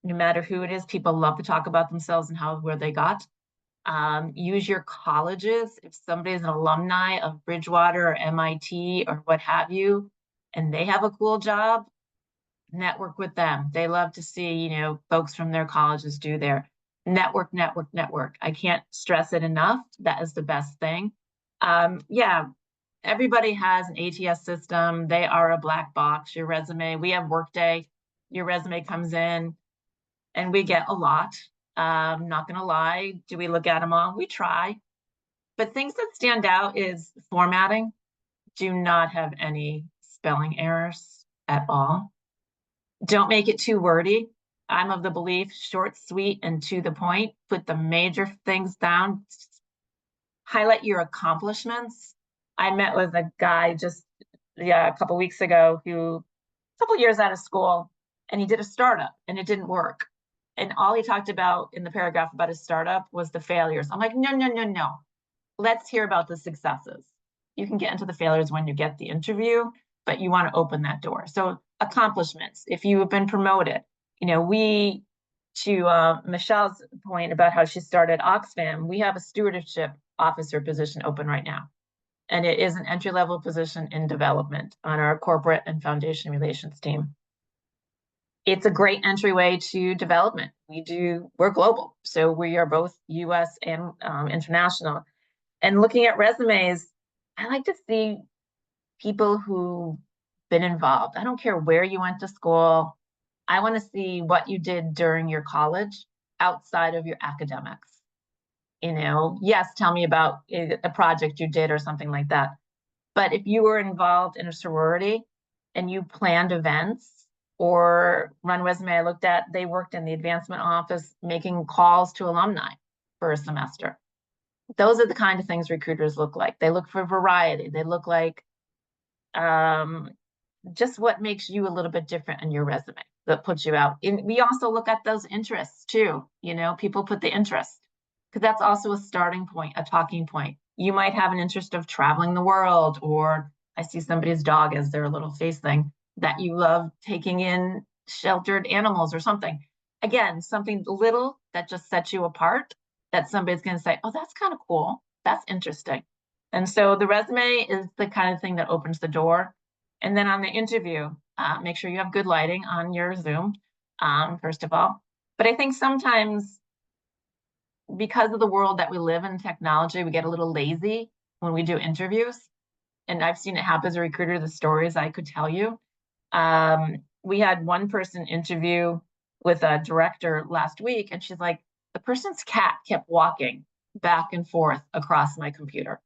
No matter who it is, people love to talk about themselves and where they got. Use your colleges. If somebody is an alumni of Bridgewater or MIT or what have you, and they have a cool job, network with them. They love to see, you know, folks from their colleges do their network. I can't stress it enough. That is the best thing. Yeah, everybody has an ATS system. They are a black box. Your resume, we have Workday. Your resume comes in and we get a lot. Not gonna lie, do we look at them all? We try. But things that stand out is formatting. Do not have any spelling errors at all. Don't make it too wordy. I'm of the belief, short, sweet, and to the point. Put the major things down. Highlight your accomplishments. I met with a guy just a couple weeks ago who, a couple years out of school, and he did a startup and it didn't work. And all he talked about in the paragraph about his startup was the failures. I'm like, no. Let's hear about the successes. You can get into the failures when you get the interview, but you want to open that door. So accomplishments, if you have been promoted, you know, to Michelle's point about how she started Oxfam, we have a stewardship officer position open right now. And it is an entry-level position in development on our corporate and foundation relations team. It's a great entryway to development. We're global. So we are both US and international. And looking at resumes, I like to see people who've been involved. I don't care where you went to school. I want to see what you did during your college outside of your academics. You know, yes, tell me about a project you did or something like that. But if you were involved in a sorority and you planned events, or one resume I looked at, they worked in the advancement office making calls to alumni for a semester. Those are the kind of things recruiters look like. They look for variety. They look like just what makes you a little bit different in your resume that puts you out. We also look at those interests too. You know, people put the interest, because that's also a starting point, a talking point. You might have an interest of traveling the world, or I see somebody's dog as their little face thing, that you love taking in sheltered animals or something. Again, something little that just sets you apart, that somebody's going to say, oh, that's kind of cool. That's interesting. And so the resume is the kind of thing that opens the door. And then on the interview, make sure you have good lighting on your Zoom, first of all. But I think sometimes, because of the world that we live in, technology, we get a little lazy when we do interviews. And I've seen it happen as a recruiter, the stories I could tell you. We had one person interview with a director last week, and she's like, the person's cat kept walking back and forth across my computer.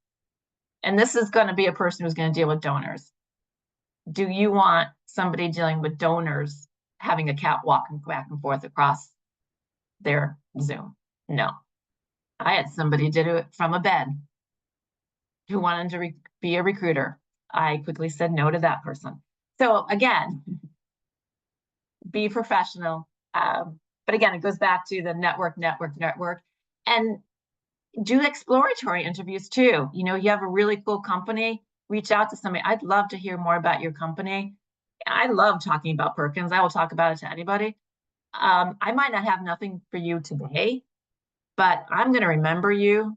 And this is going to be a person who's going to deal with donors. Do you want somebody dealing with donors having a cat walking back and forth across their Zoom? No. I had somebody did it from a bed who wanted to be a recruiter. I quickly said no to that person. So again, be professional. But again, it goes back to the network, and do exploratory interviews too. You know, you have a really cool company, reach out to somebody. I'd love to hear more about your company. I love talking about Perkins. I will talk about it to anybody. I might not have nothing for you today, but I'm going to remember you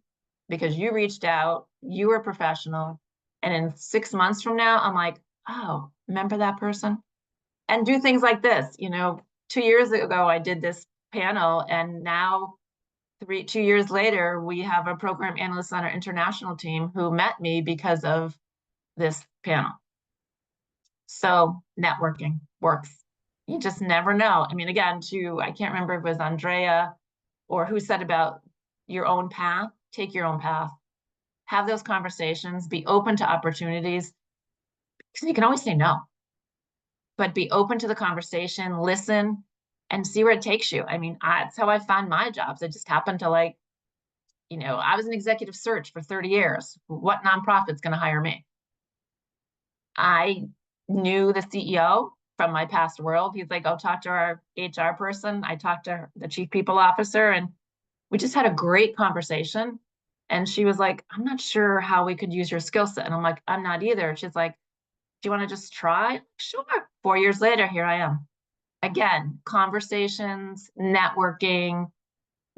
because you reached out, you were professional. And in 6 months from now, I'm like, oh, remember that person? And do things like this. You know, 2 years ago, I did this panel, and now 2 years later, we have a program analyst on our international team who met me because of this panel. So networking works. You just never know. I mean, again, I can't remember if it was Andrea or who said about your own path. Take your own path. Have those conversations. Be open to opportunities. Because you can always say no. But be open to the conversation, listen, and see where it takes you. I mean, that's how I found my jobs. I just happened to I was an executive search for 30 years. What nonprofit's going to hire me? I knew the CEO from my past world. He's like, oh, talk to our HR person. I talked to the chief people officer, and we just had a great conversation. And she was like, I'm not sure how we could use your skill set. And I'm like, I'm not either. She's like, do you want to just try? Sure. 4 years later, here I am. Again, conversations, networking,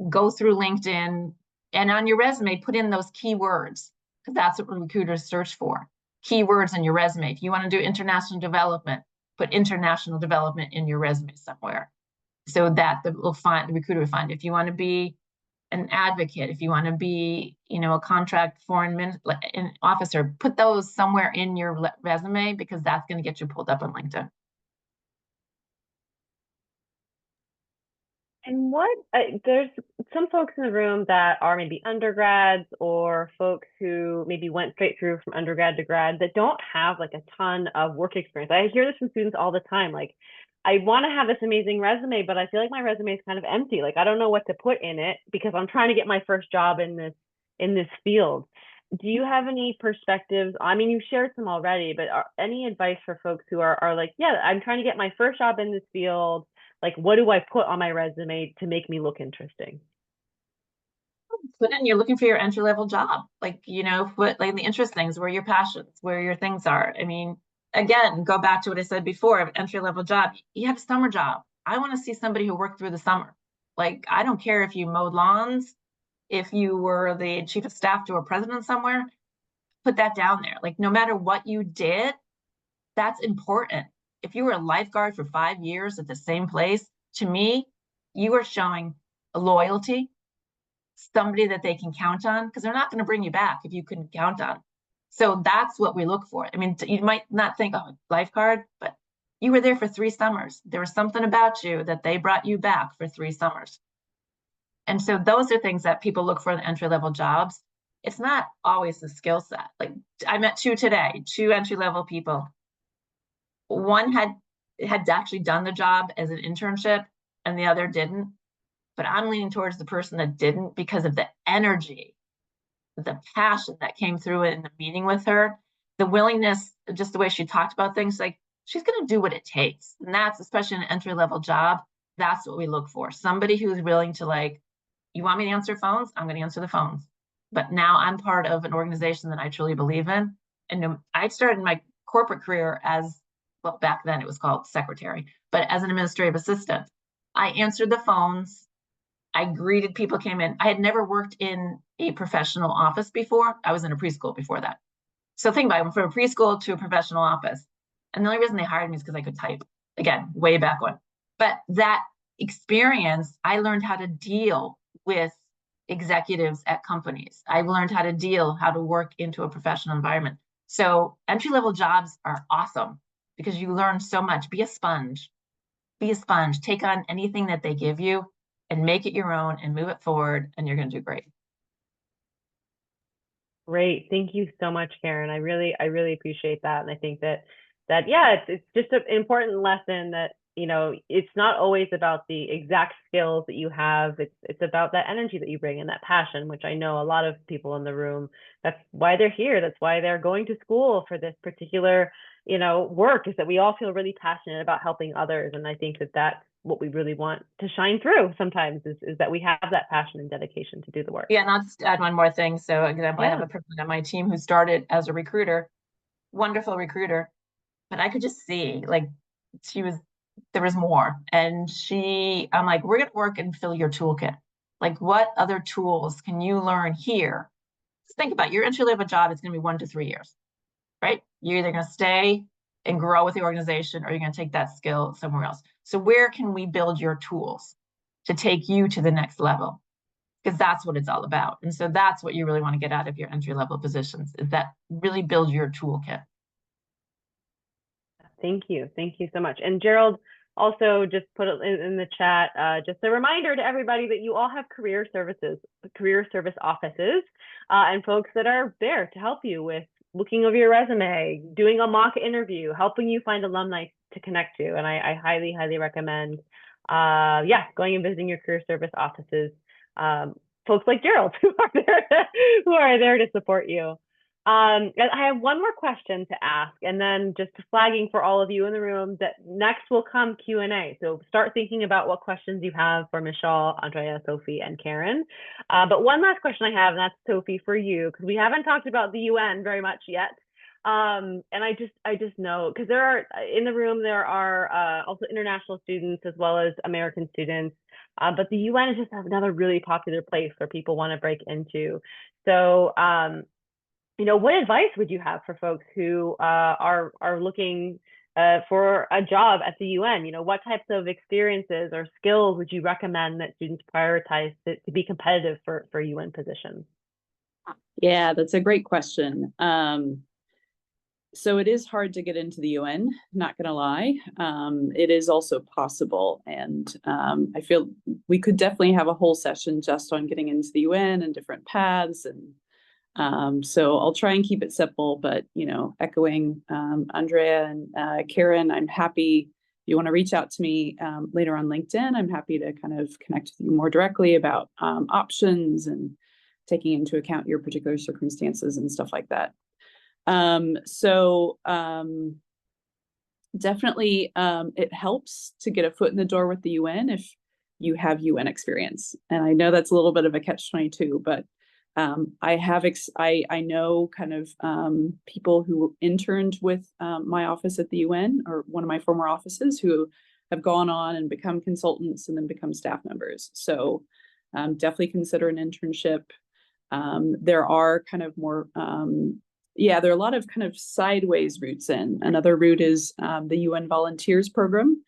go through LinkedIn, and on your resume, put in those keywords, because that's what recruiters search for. keywords in your resume. If you want to do international development, put international development in your resume somewhere, so that the recruiter will find. If you want to be an advocate, if you want to be, a contract foreign officer, put those somewhere in your resume, because that's going to get you pulled up on LinkedIn. And there's some folks in the room that are maybe undergrads or folks who maybe went straight through from undergrad to grad that don't have like a ton of work experience. I hear this from students all the time. Like, I want to have this amazing resume, but I feel like my resume is kind of empty. Like, I don't know what to put in it because I'm trying to get my first job in this field. Do you have any perspectives? I mean, you've shared some already, but any advice for folks who are like, yeah, I'm trying to get my first job in this field. Like, what do I put on my resume to make me look interesting? Put in, you're looking for your entry-level job. Like, put like the interest things, where your passions, where your things are. I mean, again, go back to what I said before, of entry-level job. You have a summer job. I want to see somebody who worked through the summer. Like, I don't care if you mowed lawns, if you were the chief of staff to a president somewhere, put that down there. Like, no matter what you did, that's important. If you were a lifeguard for 5 years at the same place, to me, you are showing a loyalty, somebody that they can count on, because they're not going to bring you back if you couldn't count on. So that's what we look for. I mean, you might not think, oh, lifeguard, but you were there for 3 summers. There was something about you that they brought you back for 3 summers. And so those are things that people look for in entry-level jobs. It's not always the skill set. Like, I met 2 today, 2 entry-level people. One had actually done the job as an internship and the other didn't. But I'm leaning towards the person that didn't, because of the energy, the passion that came through it in the meeting with her, the willingness, just the way she talked about things. Like, she's going to do what it takes. And that's, especially in an entry-level job, that's what we look for. Somebody who's willing to, like, you want me to answer phones? I'm going to answer the phones. But now I'm part of an organization that I truly believe in. And I started my corporate career as, well, back then it was called secretary, but as an administrative assistant. I answered the phones. I greeted people came in. I had never worked in a professional office before. I was in a preschool before that. So think about it, from a preschool to a professional office. And the only reason they hired me is because I could type. Again, way back when. But that experience, I learned how to deal with executives at companies. I learned how to work into a professional environment. So entry-level jobs are awesome because you learn so much. Be a sponge. Be a sponge. Take on anything that they give you and make it your own and move it forward, and you're going to do great. Great. Thank you so much, Karen. I really appreciate that. And I think that yeah, it's just an important lesson that, it's not always about the exact skills that you have. It's about that energy that you bring and that passion, which I know a lot of people in the room, that's why they're here. That's why they're going to school for this particular, work, is that we all feel really passionate about helping others. And I think that that's what we really want to shine through sometimes, is that we have that passion and dedication to do the work. Yeah, and I'll just add one more thing. So example, I have a person on my team who started as a recruiter, wonderful recruiter, but I could just see, like, there was more. And I'm like, we're going to work and fill your toolkit. Like, what other tools can you learn here? Just think about it. Your entry-level job is going to be 1 to 3 years, right? You're either going to stay and grow with the organization, or you're going to take that skill somewhere else. So where can we build your tools to take you to the next level? Because that's what it's all about. And so that's what you really want to get out of your entry-level positions, is that really build your toolkit. Thank you. Thank you so much. And Gerald also just put it in the chat, just a reminder to everybody that you all have career service offices, and folks that are there to help you with looking over your resume, doing a mock interview, helping you find alumni to connect to. And I highly, highly recommend, going and visiting your career service offices. Folks like Gerald who are there to support you. I have one more question to ask, and then just flagging for all of you in the room that next will come Q&A. So start thinking about what questions you have for Mishaal, Andrea, Sophie, and Karen. But one last question I have, and that's Sophie for you, because we haven't talked about the UN very much yet. And I just know, because in the room there are also international students as well as American students, but the UN is just another really popular place where people want to break into. So what advice would you have for folks who are looking for a job at the UN? What types of experiences or skills would you recommend that students prioritize to be competitive for UN positions? Yeah, that's a great question. So it is hard to get into the UN, not going to lie. It is also possible. And I feel we could definitely have a whole session just on getting into the UN and different paths. And so I'll try and keep it simple, but, echoing Andrea and Karen, I'm happy if you want to reach out to me later on LinkedIn. I'm happy to kind of connect with you more directly about options and taking into account your particular circumstances and stuff like that. Definitely it helps to get a foot in the door with the UN if you have UN experience. And I know that's a little bit of a catch-22, but I know kind of people who interned with my office at the UN, or one of my former offices, who have gone on and become consultants and then become staff members. So definitely consider an internship. There are kind of more, there are a lot of kind of sideways routes in. Another route is the UN Volunteers Program.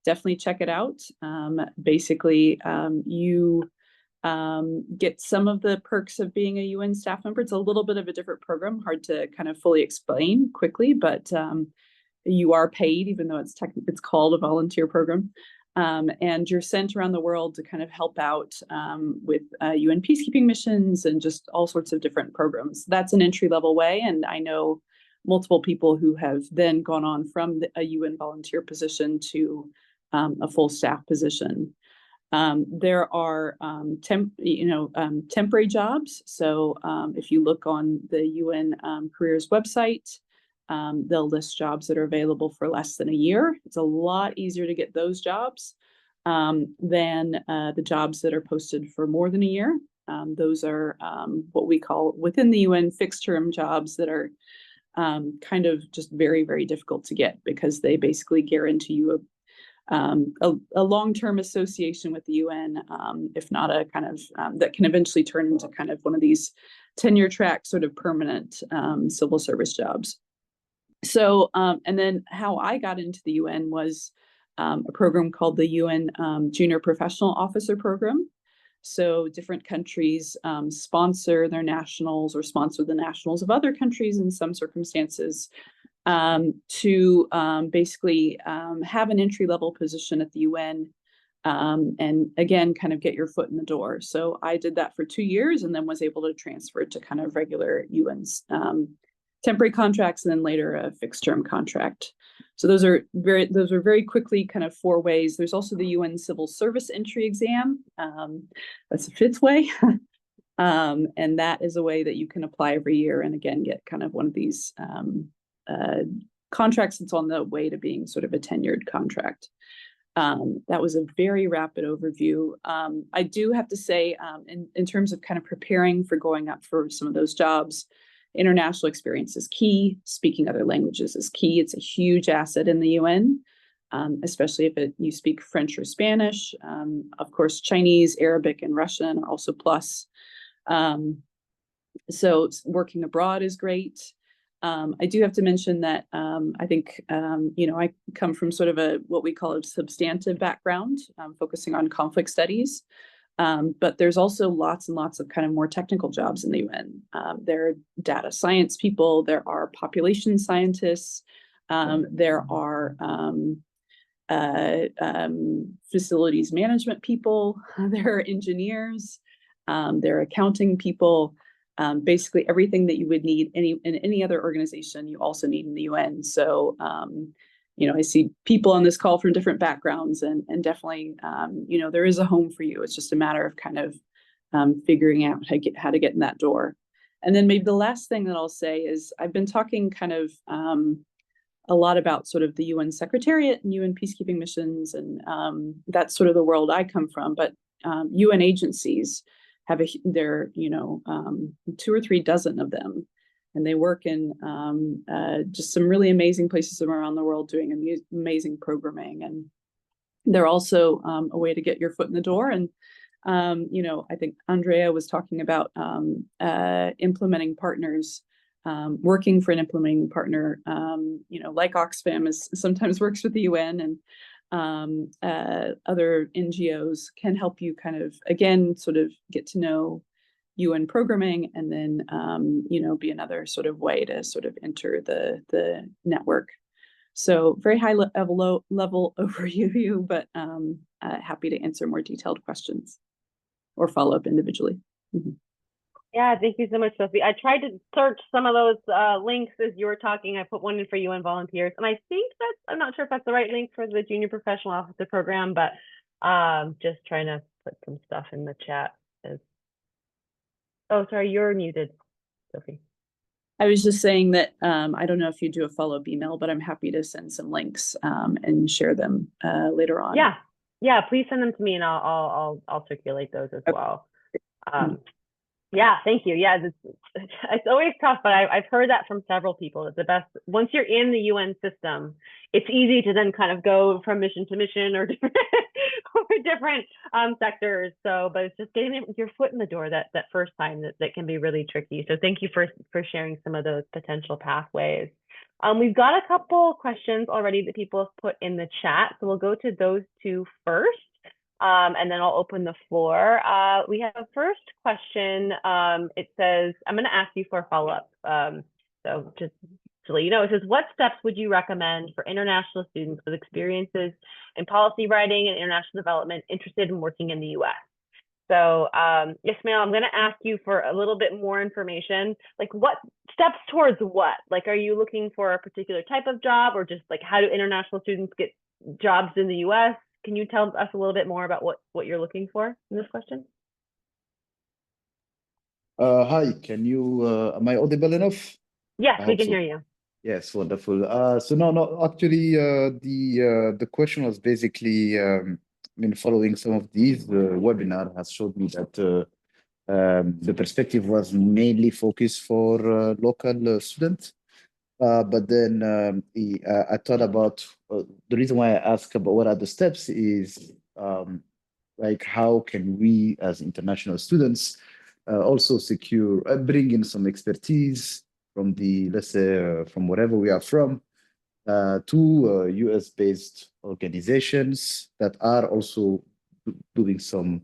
Definitely check it out. Basically, you get some of the perks of being a UN staff member. It's a little bit of a different program, hard to kind of fully explain quickly, but you are paid, even though it's called a volunteer program. And you're sent around the world to kind of help out with UN peacekeeping missions and just all sorts of different programs. That's an entry-level way, and I know multiple people who have then gone on from a UN volunteer position to a full staff position. There are temporary jobs. So if you look on the UN careers website, they'll list jobs that are available for less than a year. It's a lot easier to get those jobs than the jobs that are posted for more than a year. Those are what we call within the UN fixed term jobs that are kind of just very, very difficult to get because they basically guarantee you a long-term association with the UN, if not a kind of that can eventually turn into kind of one of these tenure track sort of permanent civil service jobs. So, and then how I got into the UN was a program called the UN Junior Professional Officer Program. So different countries sponsor their nationals or sponsor the nationals of other countries in some circumstances to basically have an entry-level position at the UN and again, kind of get your foot in the door. So I did that for 2 years and then was able to transfer to kind of regular UN's temporary contracts and then later a fixed term contract. So those are very quickly kind of 4 ways. There's also the UN Civil Service Entry Exam. That's a 5th way. And that is a way that you can apply every year and again, get kind of one of these contracts that's on the way to being sort of a tenured contract. That was a very rapid overview. I do have to say, in terms of kind of preparing for going up for some of those jobs, international experience is key. Speaking other languages is key. It's a huge asset in the UN, especially if you speak French or Spanish. Of course, Chinese, Arabic, and Russian are also plus. So working abroad is great. I do have to mention that I think, I come from sort of what we call a substantive background, focusing on conflict studies. But there's also lots and lots of kind of more technical jobs in the UN. There are data science people, there are population scientists, there are facilities management people, there are engineers, there are accounting people. Basically everything that you would need in any other organization, you also need in the UN. So, I see people on this call from different backgrounds and definitely, there is a home for you. It's just a matter of kind of figuring out how to get in that door. And then maybe the last thing that I'll say is I've been talking kind of a lot about sort of the UN Secretariat and UN peacekeeping missions. And that's sort of the world I come from. But UN agencies have 2 or 3 dozen of them. And they work in just some really amazing places around the world doing amazing programming. And they're also a way to get your foot in the door. And, I think Andrea was talking about implementing partners working for an implementing partner, like Oxfam sometimes works with the UN and other NGOs can help you kind of, again, sort of get to know UN programming and then, be another sort of way to sort of enter the network. So very high level overview, but happy to answer more detailed questions or follow up individually. Mm-hmm. Yeah, thank you so much, Sophie. I tried to search some of those links as you were talking. I put one in for UN volunteers, and I think I'm not sure if that's the right link for the Junior Professional Officer Program, but just trying to put some stuff in the chat. Oh, sorry, you're muted, Sophie. I was just saying that I don't know if you do a follow-up email, but I'm happy to send some links and share them later on. Yeah, please send them to me, and I'll circulate those as well. Yeah, thank you. Yeah, it's always tough, but I've heard that from several people. It's the best once you're in the UN system. It's easy to then kind of go from mission to mission or different sectors. So, but it's just getting your foot in the door that first time that can be really tricky. So, thank you for sharing some of those potential pathways. We've got a couple questions already that people have put in the chat, so we'll go to those two first. And then I'll open the floor. We have a first question. It says, I'm going to ask you for a follow-up. So just to let you know, it says, what steps would you recommend for international students with experiences in policy writing and international development interested in working in the US? So Ismail, I'm going to ask you for a little bit more information. Like what steps towards what? Like, are you looking for a particular type of job or just like how do international students get jobs in the US? Can you tell us a little bit more about what you're looking for in this question? Hi, am I audible enough? Yes, we can hear you. Yes, wonderful. So no, actually, the question was basically, following some of these, webinar has showed me that the perspective was mainly focused for local students. But then I thought about the reason why I asked about what are the steps is like how can we as international students also bring in some expertise from let's say from wherever we are from to US-based organizations that are also doing some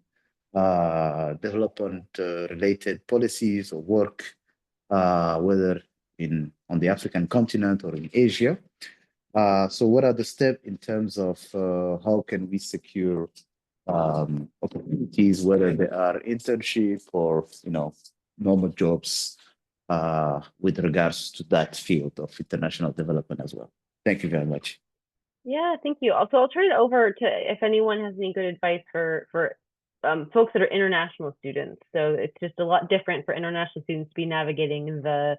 development related policies or work, whether on the African continent or in Asia. So what are the steps in terms of how can we secure opportunities, whether they are internship or normal jobs with regards to that field of international development as well. Thank you very much. Yeah, thank you. Also, I'll turn it over to if anyone has any good advice for folks that are international students. So it's just a lot different for international students to be navigating the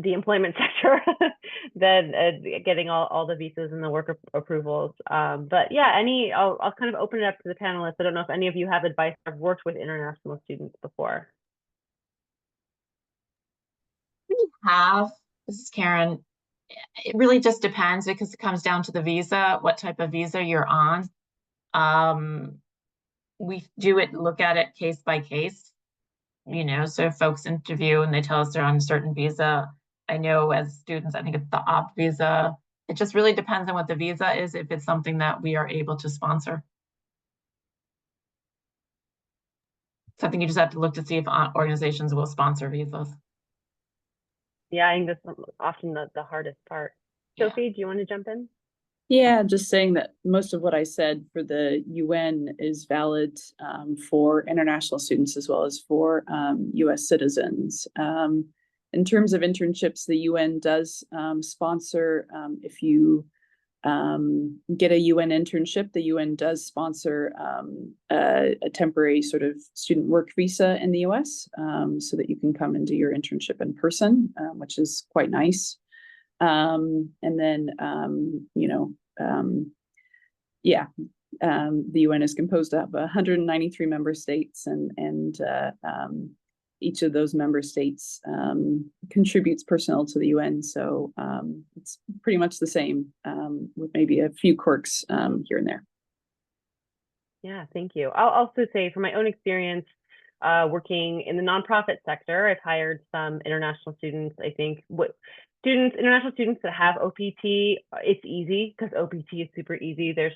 employment sector than getting all the visas and the work approvals. But yeah, I'll kind of open it up to the panelists. I don't know if any of you have advice or have worked with international students before. We have. This is Karen. It really just depends because it comes down to the visa, what type of visa you're on. We look at it case by case, so if folks interview and they tell us they're on a certain visa, I know as students, I think it's the opt visa. It just really depends on what the visa is, if it's something that we are able to sponsor. Something you just have to look to see if organizations will sponsor visas. Yeah, I think that's often the hardest part. Yeah. Sophie, do you want to jump in? Yeah, just saying that most of what I said for the UN is valid for international students as well as for US citizens. In terms of internships, the UN does sponsor, if you get a UN internship, the UN does sponsor a temporary sort of student work visa in the US so that you can come and do your internship in person, which is quite nice. And then, the UN is composed of 193 member states, and each of those member states contributes personnel to the UN. So it's pretty much the same with maybe a few quirks here and there. Yeah, thank you. I'll also say from my own experience, working in the nonprofit sector. I've hired some international students. I think international students that have OPT, it's easy because OPT is super easy. There's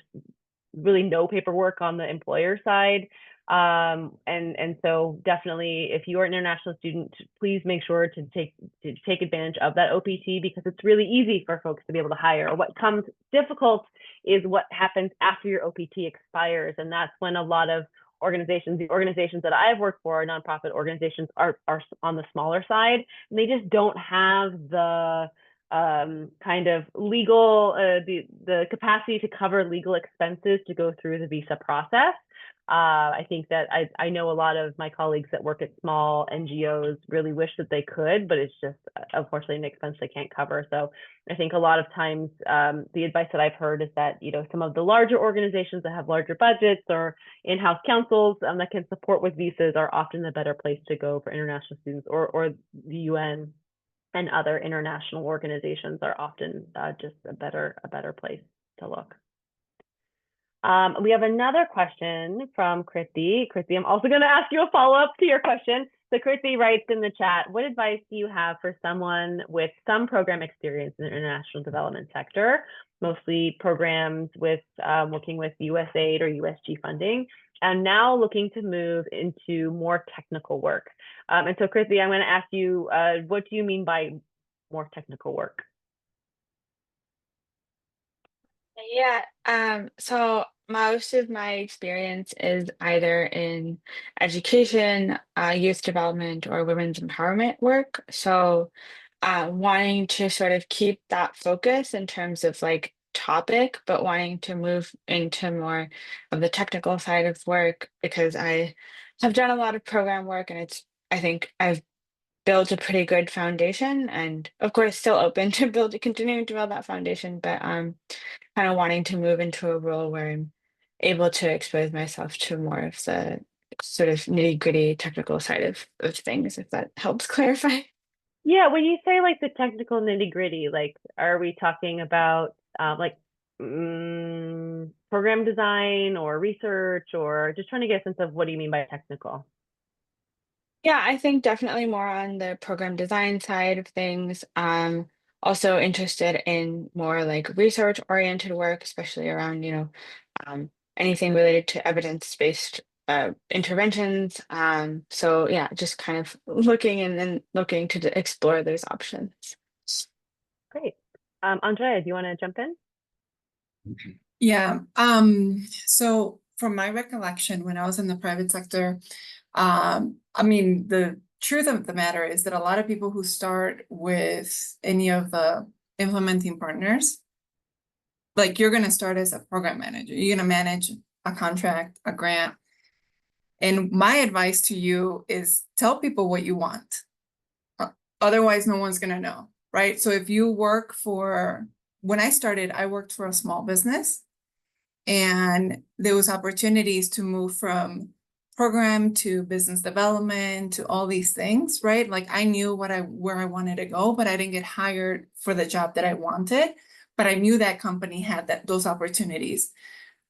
really no paperwork on the employer side. And so definitely, if you are an international student, please make sure to take advantage of that OPT, because it's really easy for folks to be able to hire. What comes difficult is what happens after your OPT expires. And that's when a lot of the organizations that I've worked for, nonprofit organizations, are on the smaller side, and they just don't have the kind of legal, the capacity to cover legal expenses to go through the visa process. I think that I know a lot of my colleagues that work at small NGOs really wish that they could, but it's just unfortunately an expense they can't cover. So I think a lot of times the advice that I've heard is that, you know, some of the larger organizations that have larger budgets or in-house councils that can support with visas are often the better place to go for international students, or the UN and other international organizations are often just a better place to look. We have another question from Krithi. Krithi, I'm also going to ask you a follow-up to your question. So Krithi writes in the chat, what advice do you have for someone with some program experience in the international development sector, mostly programs with working with USAID or USG funding, and now looking to move into more technical work? And so Krithi, I'm going to ask you, what do you mean by more technical work? Yeah, so most of my experience is either in education, youth development, or women's empowerment work. So wanting to sort of keep that focus in terms of like topic, but wanting to move into more of the technical side of work, because I have done a lot of program work, and I think I've built a pretty good foundation, and of course still open to continuing to build that foundation, but kind of wanting to move into a role where I'm able to expose myself to more of the sort of nitty-gritty technical side of things, if that helps clarify. Yeah, when you say like the technical nitty-gritty, like, are we talking about program design or research, or just trying to get a sense of what do you mean by technical? Yeah, I think definitely more on the program design side of things. Also interested in more like research-oriented work, especially around, anything related to evidence-based interventions. So yeah, just kind of looking and then looking to explore those options. Great. Andrea, do you want to jump in? Yeah. So from my recollection, when I was in the private sector, I mean, the truth of the matter is that a lot of people who start with any of the implementing partners, like you're going to start as a program manager. You're going to manage a contract, a grant. And my advice to you is tell people what you want. Otherwise, no one's going to know, right? So if you work when I started, I worked for a small business, and there was opportunities to move from program to business development to all these things, right? Like I knew where I wanted to go, but I didn't get hired for the job that I wanted, but I knew that company had those opportunities.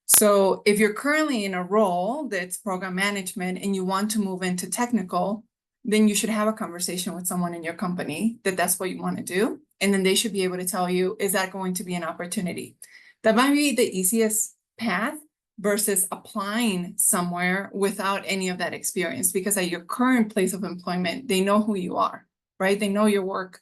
So if you're currently in a role that's program management and you want to move into technical, then you should have a conversation with someone in your company that's what you want to do. And then they should be able to tell you, is that going to be an opportunity? That might be the easiest path versus applying somewhere without any of that experience, because at your current place of employment, they know who you are, right? They know your work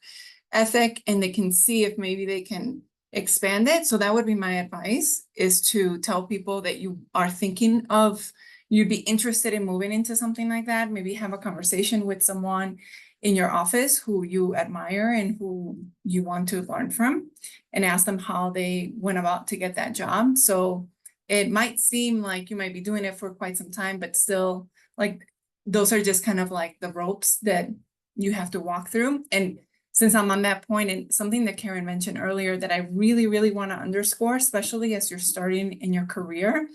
ethic, and they can see if maybe they can expand it. So that would be my advice, is to tell people that you are thinking of, you'd be interested in moving into something like that. Maybe have a conversation with someone in your office who you admire and who you want to learn from, and ask them how they went about to get that job. So it might seem like you might be doing it for quite some time, but still, like, those are just kind of like the ropes that you have to walk through. And since I'm on that point, and something that Karen mentioned earlier that I really, really want to underscore, especially as you're starting in your career.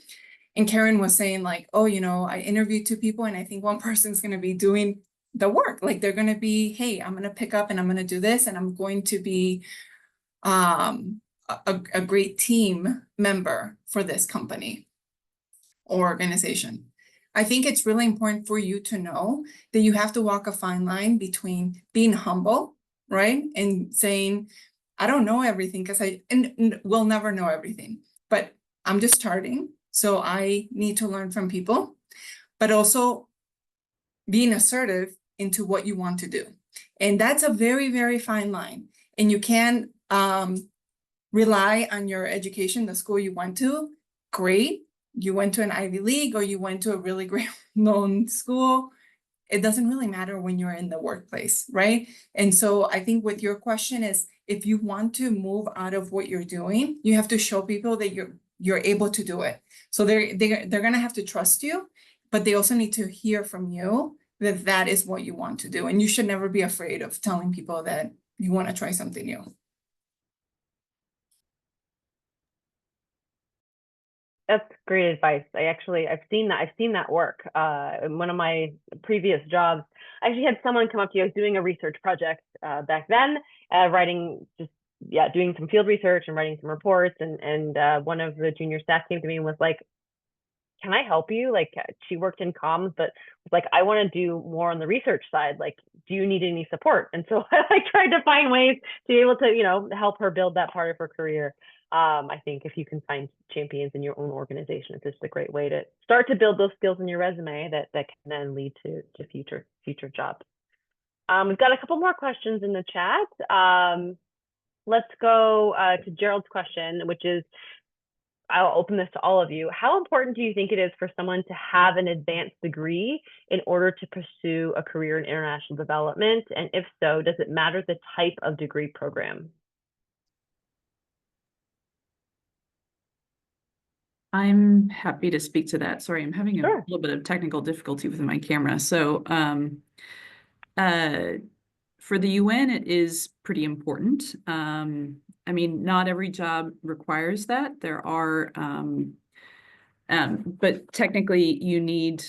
And Karen was saying like, oh, I interviewed 2 people and I think one person's going to be doing the work. Like they're going to be, hey, I'm going to pick up and I'm going to do this, and I'm going to be a great team member for this company or organization. I think it's really important for you to know that you have to walk a fine line between being humble, right? And saying, I don't know everything because and we'll never know everything, but I'm just starting. So I need to learn from people, but also being assertive into what you want to do. And that's a very, very fine line. And you can rely on your education, the school you went to. Great. You went to an Ivy League or you went to a really great known school. It doesn't really matter when you're in the workplace, right? And so I think with your question is, if you want to move out of what you're doing, you have to show people that you're able to do it. So they're gonna have to trust you, but they also need to hear from you that that is what you want to do. And you should never be afraid of telling people that you want to try something new. That's great advice. I've seen that work. In one of my previous jobs, I actually had someone come up to you. I was doing a research project back then, doing some field research and writing some reports. And one of the junior staff came to me and was like, "Can I help you?" Like, she worked in comms, but was like, "I want to do more on the research side. Like, do you need any support?" And so I tried to find ways to be able to, help her build that part of her career. I think if you can find champions in your own organization, it's just a great way to start to build those skills in your resume that can then lead to future jobs. We've got a couple more questions in the chat. Let's go to Gerald's question, which is, I'll open this to all of you. How important do you think it is for someone to have an advanced degree in order to pursue a career in international development? And if so, does it matter the type of degree program? I'm happy to speak to that. Sorry, I'm having a Sure. little bit of technical difficulty with my camera. So for the UN, it is pretty important. I mean, not every job requires that. There are, but technically you need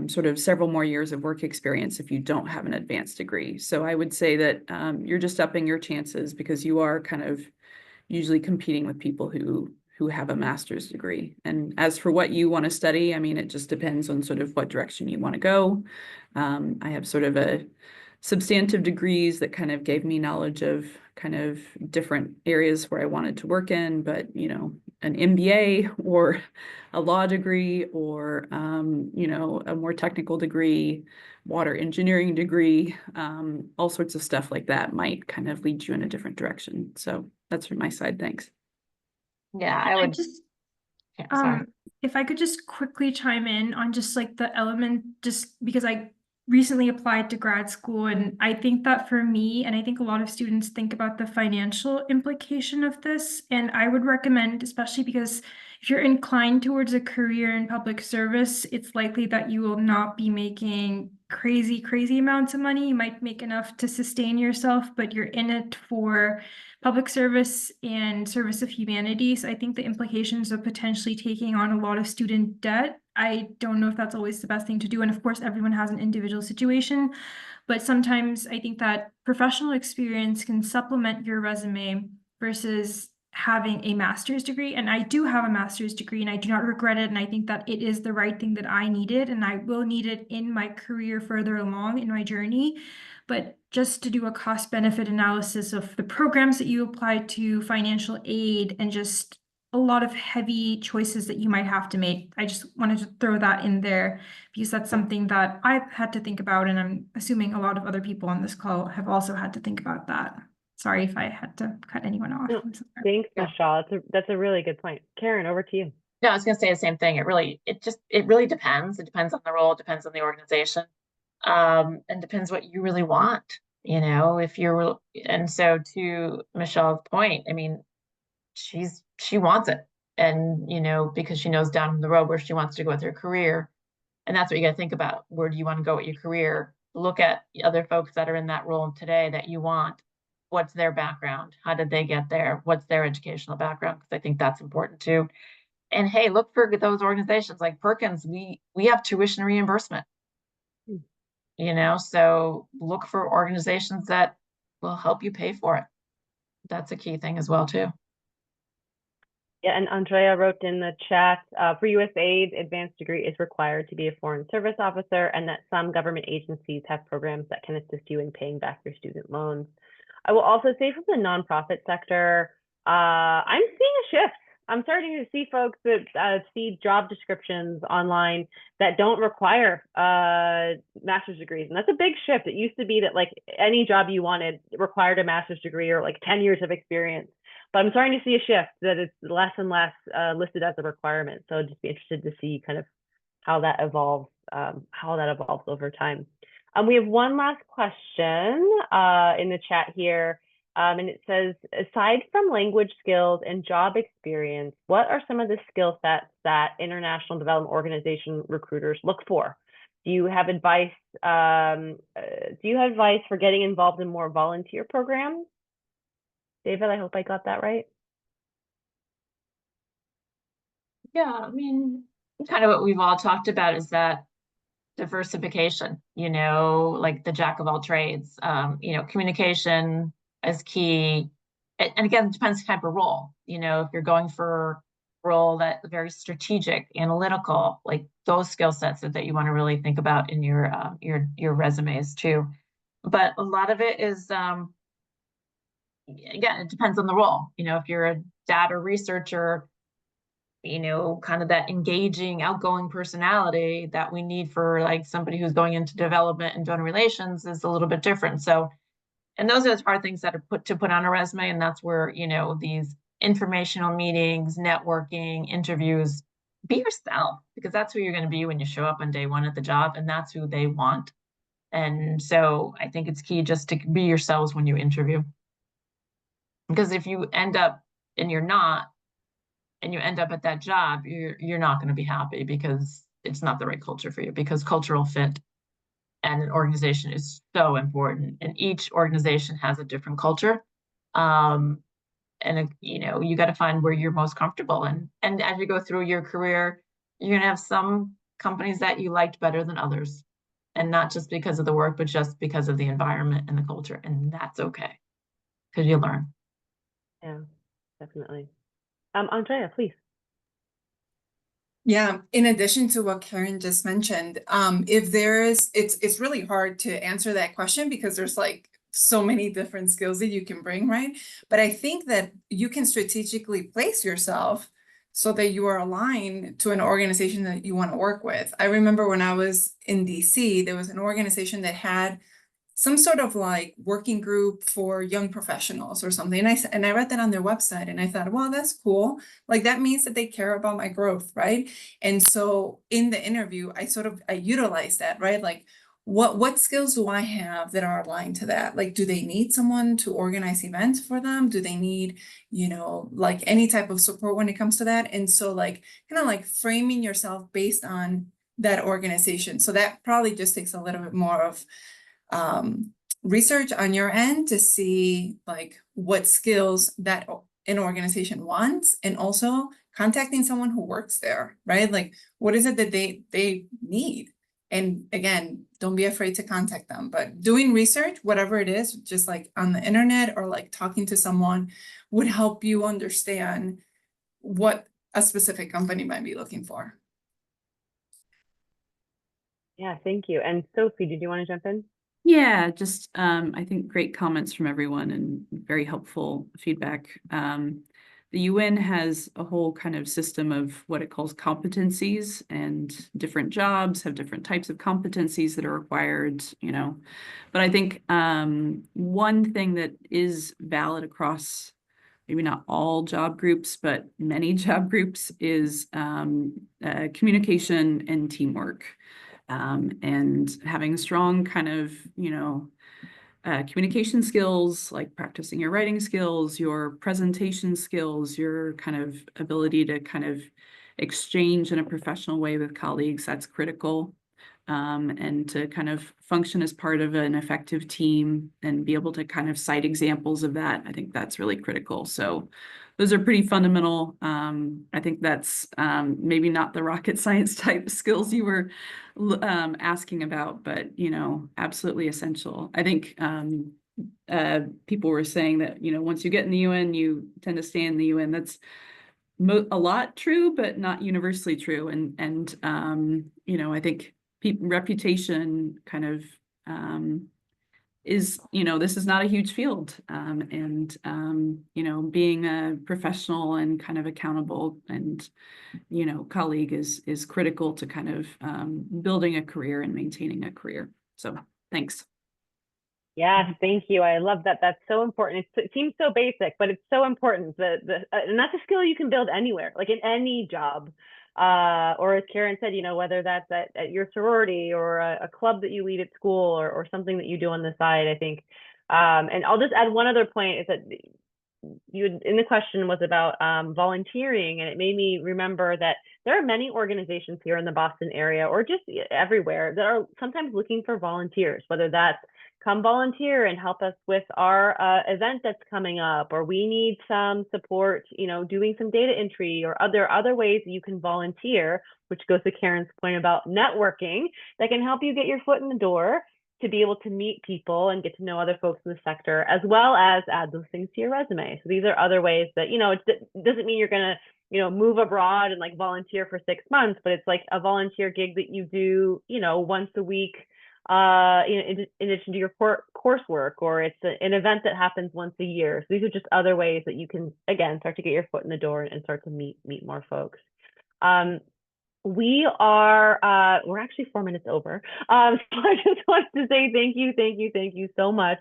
sort of several more years of work experience if you don't have an advanced degree. So I would say that you're just upping your chances because you are kind of usually competing with people who have a master's degree. And as for what you want to study, I mean, it just depends on sort of what direction you want to go. I have sort of a substantive degrees that kind of gave me knowledge of kind of different areas where I wanted to work in, but, an MBA or a law degree or, a more technical degree, water engineering degree, all sorts of stuff like that might kind of lead you in a different direction. So that's from my side. Thanks. Yeah, I would just, sorry. if I could just quickly chime in on just like the element, just because I recently applied to grad school, and I think that for me, and I think a lot of students think about the financial implication of this, and I would recommend, especially because if you're inclined towards a career in public service, it's likely that you will not be making crazy amounts of money. You might make enough to sustain yourself, but you're in it for public service and service of humanity. So I think the implications of potentially taking on a lot of student debt, I don't know if that's always the best thing to do. And of course, everyone has an individual situation, but sometimes I think that professional experience can supplement your resume versus having a master's degree. And I do have a master's degree and I do not regret it. And I think that it is the right thing that I needed, and I will need it in my career further along in my journey. But just to do a cost benefit analysis of the programs that you apply to, financial aid, and just a lot of heavy choices that you might have to make. I just wanted to throw that in there because that's something that I've had to think about, and I'm assuming a lot of other people on this call have also had to think about that. Sorry if I had to cut anyone off. No, thanks, Mishaal. That's a really good point. Karen, over to you. No, I was going to say the same thing. It really depends. It depends on the role, it depends on the organization, and depends what you really want. And so to Mishaal's point, I mean, she wants it, and because she knows down the road where she wants to go with her career, and that's what you got to think about. Where do you want to go with your career? Look at the other folks that are in that role today that you want. What's their background? How did they get there? What's their educational background? Because I think that's important too. And hey, look for those organizations like Perkins. We have tuition reimbursement. So look for organizations that will help you pay for it. That's a key thing as well too. Yeah, and Andrea wrote in the chat, for USAID, advanced degree is required to be a foreign service officer, and that some government agencies have programs that can assist you in paying back your student loans. I will also say from the nonprofit sector, I'm seeing a shift. I'm starting to see folks that see job descriptions online that don't require master's degrees. And that's a big shift. It used to be that like any job you wanted required a master's degree or like 10 years of experience. But I'm starting to see a shift that it's less and less listed as a requirement. So I'd just be interested to see kind of how that evolves over time. We have one last question in the chat here. And it says, aside from language skills and job experience, what are some of the skill sets that international development organization recruiters look for? Do you have advice? For getting involved in more volunteer programs? David, I hope I got that right. Yeah, I mean, kind of what we've all talked about is that diversification, like the jack of all trades, communication is key. And again, it depends type of role. If you're going for a role that's very strategic, analytical, like those skill sets that you want to really think about in your resumes too. But a lot of it is, again, it depends on the role. If you're a data researcher, kind of that engaging, outgoing personality that we need for like somebody who's going into development and donor relations is a little bit different. So, and those are things that are put on a resume, and that's where these informational meetings, networking, interviews, be yourself, because that's who you're going to be when you show up on day one at the job, and that's who they want. And so I think it's key just to be yourselves when you interview, because if you end up and you're not, and you end up at that job, you're not going to be happy because it's not the right culture for you, because cultural fit and an organization is so important, and each organization has a different culture. And you got to find where you're most comfortable. And as you go through your career, you're going to have some companies that you liked better than others, and not just because of the work, but just because of the environment and the culture. And that's okay, because you learn. Yeah, definitely. Andrea, please. Yeah, in addition to what Karen just mentioned, if it's really hard to answer that question because there's like so many different skills that you can bring, right? But I think that you can strategically place yourself so that you are aligned to an organization that you want to work with. I remember when I was in DC, there was an organization that had some sort of like working group for young professionals or something. And I read that on their website and I thought, well, that's cool. Like that means that they care about my growth, right? And so in the interview, I utilized that, right? Like what skills do I have that are aligned to that? Like, do they need someone to organize events for them? Do they need, like any type of support when it comes to that? And so like, kind of like framing yourself based on that organization. So that probably just takes a little bit more of research on your end to see like what skills that an organization wants, and also contacting someone who works there, right? Like what is it that they need? And again, don't be afraid to contact them, but doing research, whatever it is, just like on the internet or like talking to someone, would help you understand what a specific company might be looking for. Yeah, thank you. And Sophie, did you want to jump in? Yeah, just I think great comments from everyone and very helpful feedback. The UN has a whole kind of system of what it calls competencies, and different jobs have different types of competencies that are required, But I think one thing that is valid across maybe not all job groups, but many job groups is communication and teamwork. And having strong kind of, communication skills, like practicing your writing skills, your presentation skills, your kind of ability to kind of exchange in a professional way with colleagues, that's critical. And to kind of function as part of an effective team and be able to kind of cite examples of that, I think that's really critical. So those are pretty fundamental. I think that's maybe not the rocket science type skills you were asking about, but, absolutely essential. I think people were saying that, once you get in the UN, you tend to stay in the UN. That's a lot true, but not universally true. And you know, I think reputation kind of is, you know, this is not a huge field, and you know, being a professional and kind of accountable and, you know, colleague is critical to kind of building a career and maintaining a career. So thanks. Yes, thank you. I love that. That's so important. It seems so basic, but it's so important. And that's a skill you can build anywhere, like in any job. Or as Karen said, you know, whether that's at your sorority or a club that you lead at school or something that you do on the side, I think. And I'll just add one other point is that in the question was about volunteering, and it made me remember that there are many organizations here in the Boston area or just everywhere that are sometimes looking for volunteers, whether that's come volunteer and help us with our event that's coming up, or we need some support, you know, doing some data entry, or other ways that you can volunteer, which goes to Karen's point about networking, that can help you get your foot in the door to be able to meet people and get to know other folks in the sector, as well as add those things to your resume. So these are other ways that, you know, it doesn't mean you're going to, you know, move abroad and like volunteer for 6 months, but it's like a volunteer gig that you do, you know, once a week, you know, in addition to your coursework, or it's an event that happens once a year. So these are just other ways that you can, again, start to get your foot in the door and start to meet more folks. We're actually 4 minutes over. So I just wanted to say thank you so much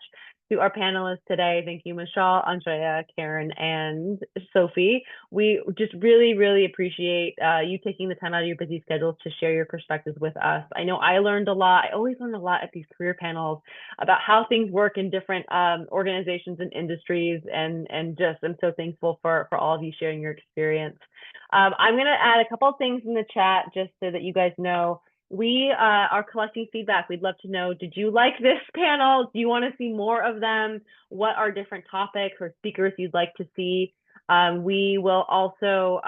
to our panelists today. Thank you, Mishaal, Andrea, Karen, and Sophie. We just really appreciate you taking the time out of your busy schedules to share your perspectives with us. I know I learned a lot. I always learn a lot at these career panels about how things work in different organizations and industries, and just I'm so thankful for all of you sharing your experience. I'm going to add a couple of things in the chat just so that you guys know. We are collecting feedback. We'd love to know, did you like this panel? Do you want to see more of them? What are different topics or speakers you'd like to see? We will also,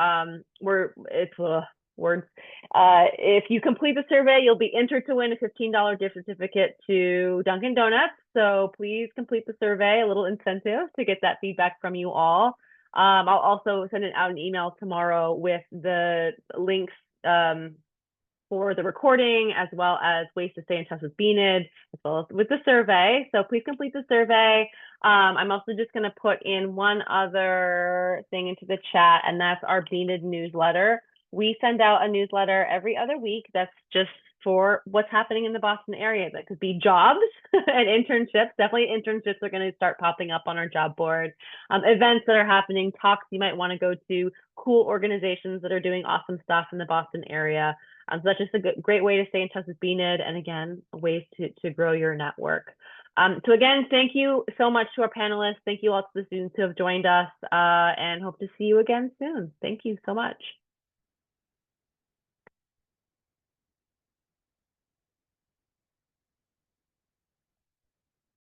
if you complete the survey, you'll be entered to win a $15 gift certificate to Dunkin' Donuts. So please complete the survey, a little incentive to get that feedback from you all. I'll also send out an email tomorrow with the links for the recording, as well as ways to stay in touch with BNID, as well as with the survey. So please complete the survey. I'm also just going to put in one other thing into the chat, and that's our BNID newsletter. We send out a newsletter every other week that's just for what's happening in the Boston area. That could be jobs and internships. Definitely internships are going to start popping up on our job board. Events that are happening, talks you might want to go to, cool organizations that are doing awesome stuff in the Boston area. So that's just a great way to stay in touch with BNID, and again, ways to grow your network. So again, thank you so much to our panelists. Thank you all to the students who have joined us, and hope to see you again soon. Thank you so much.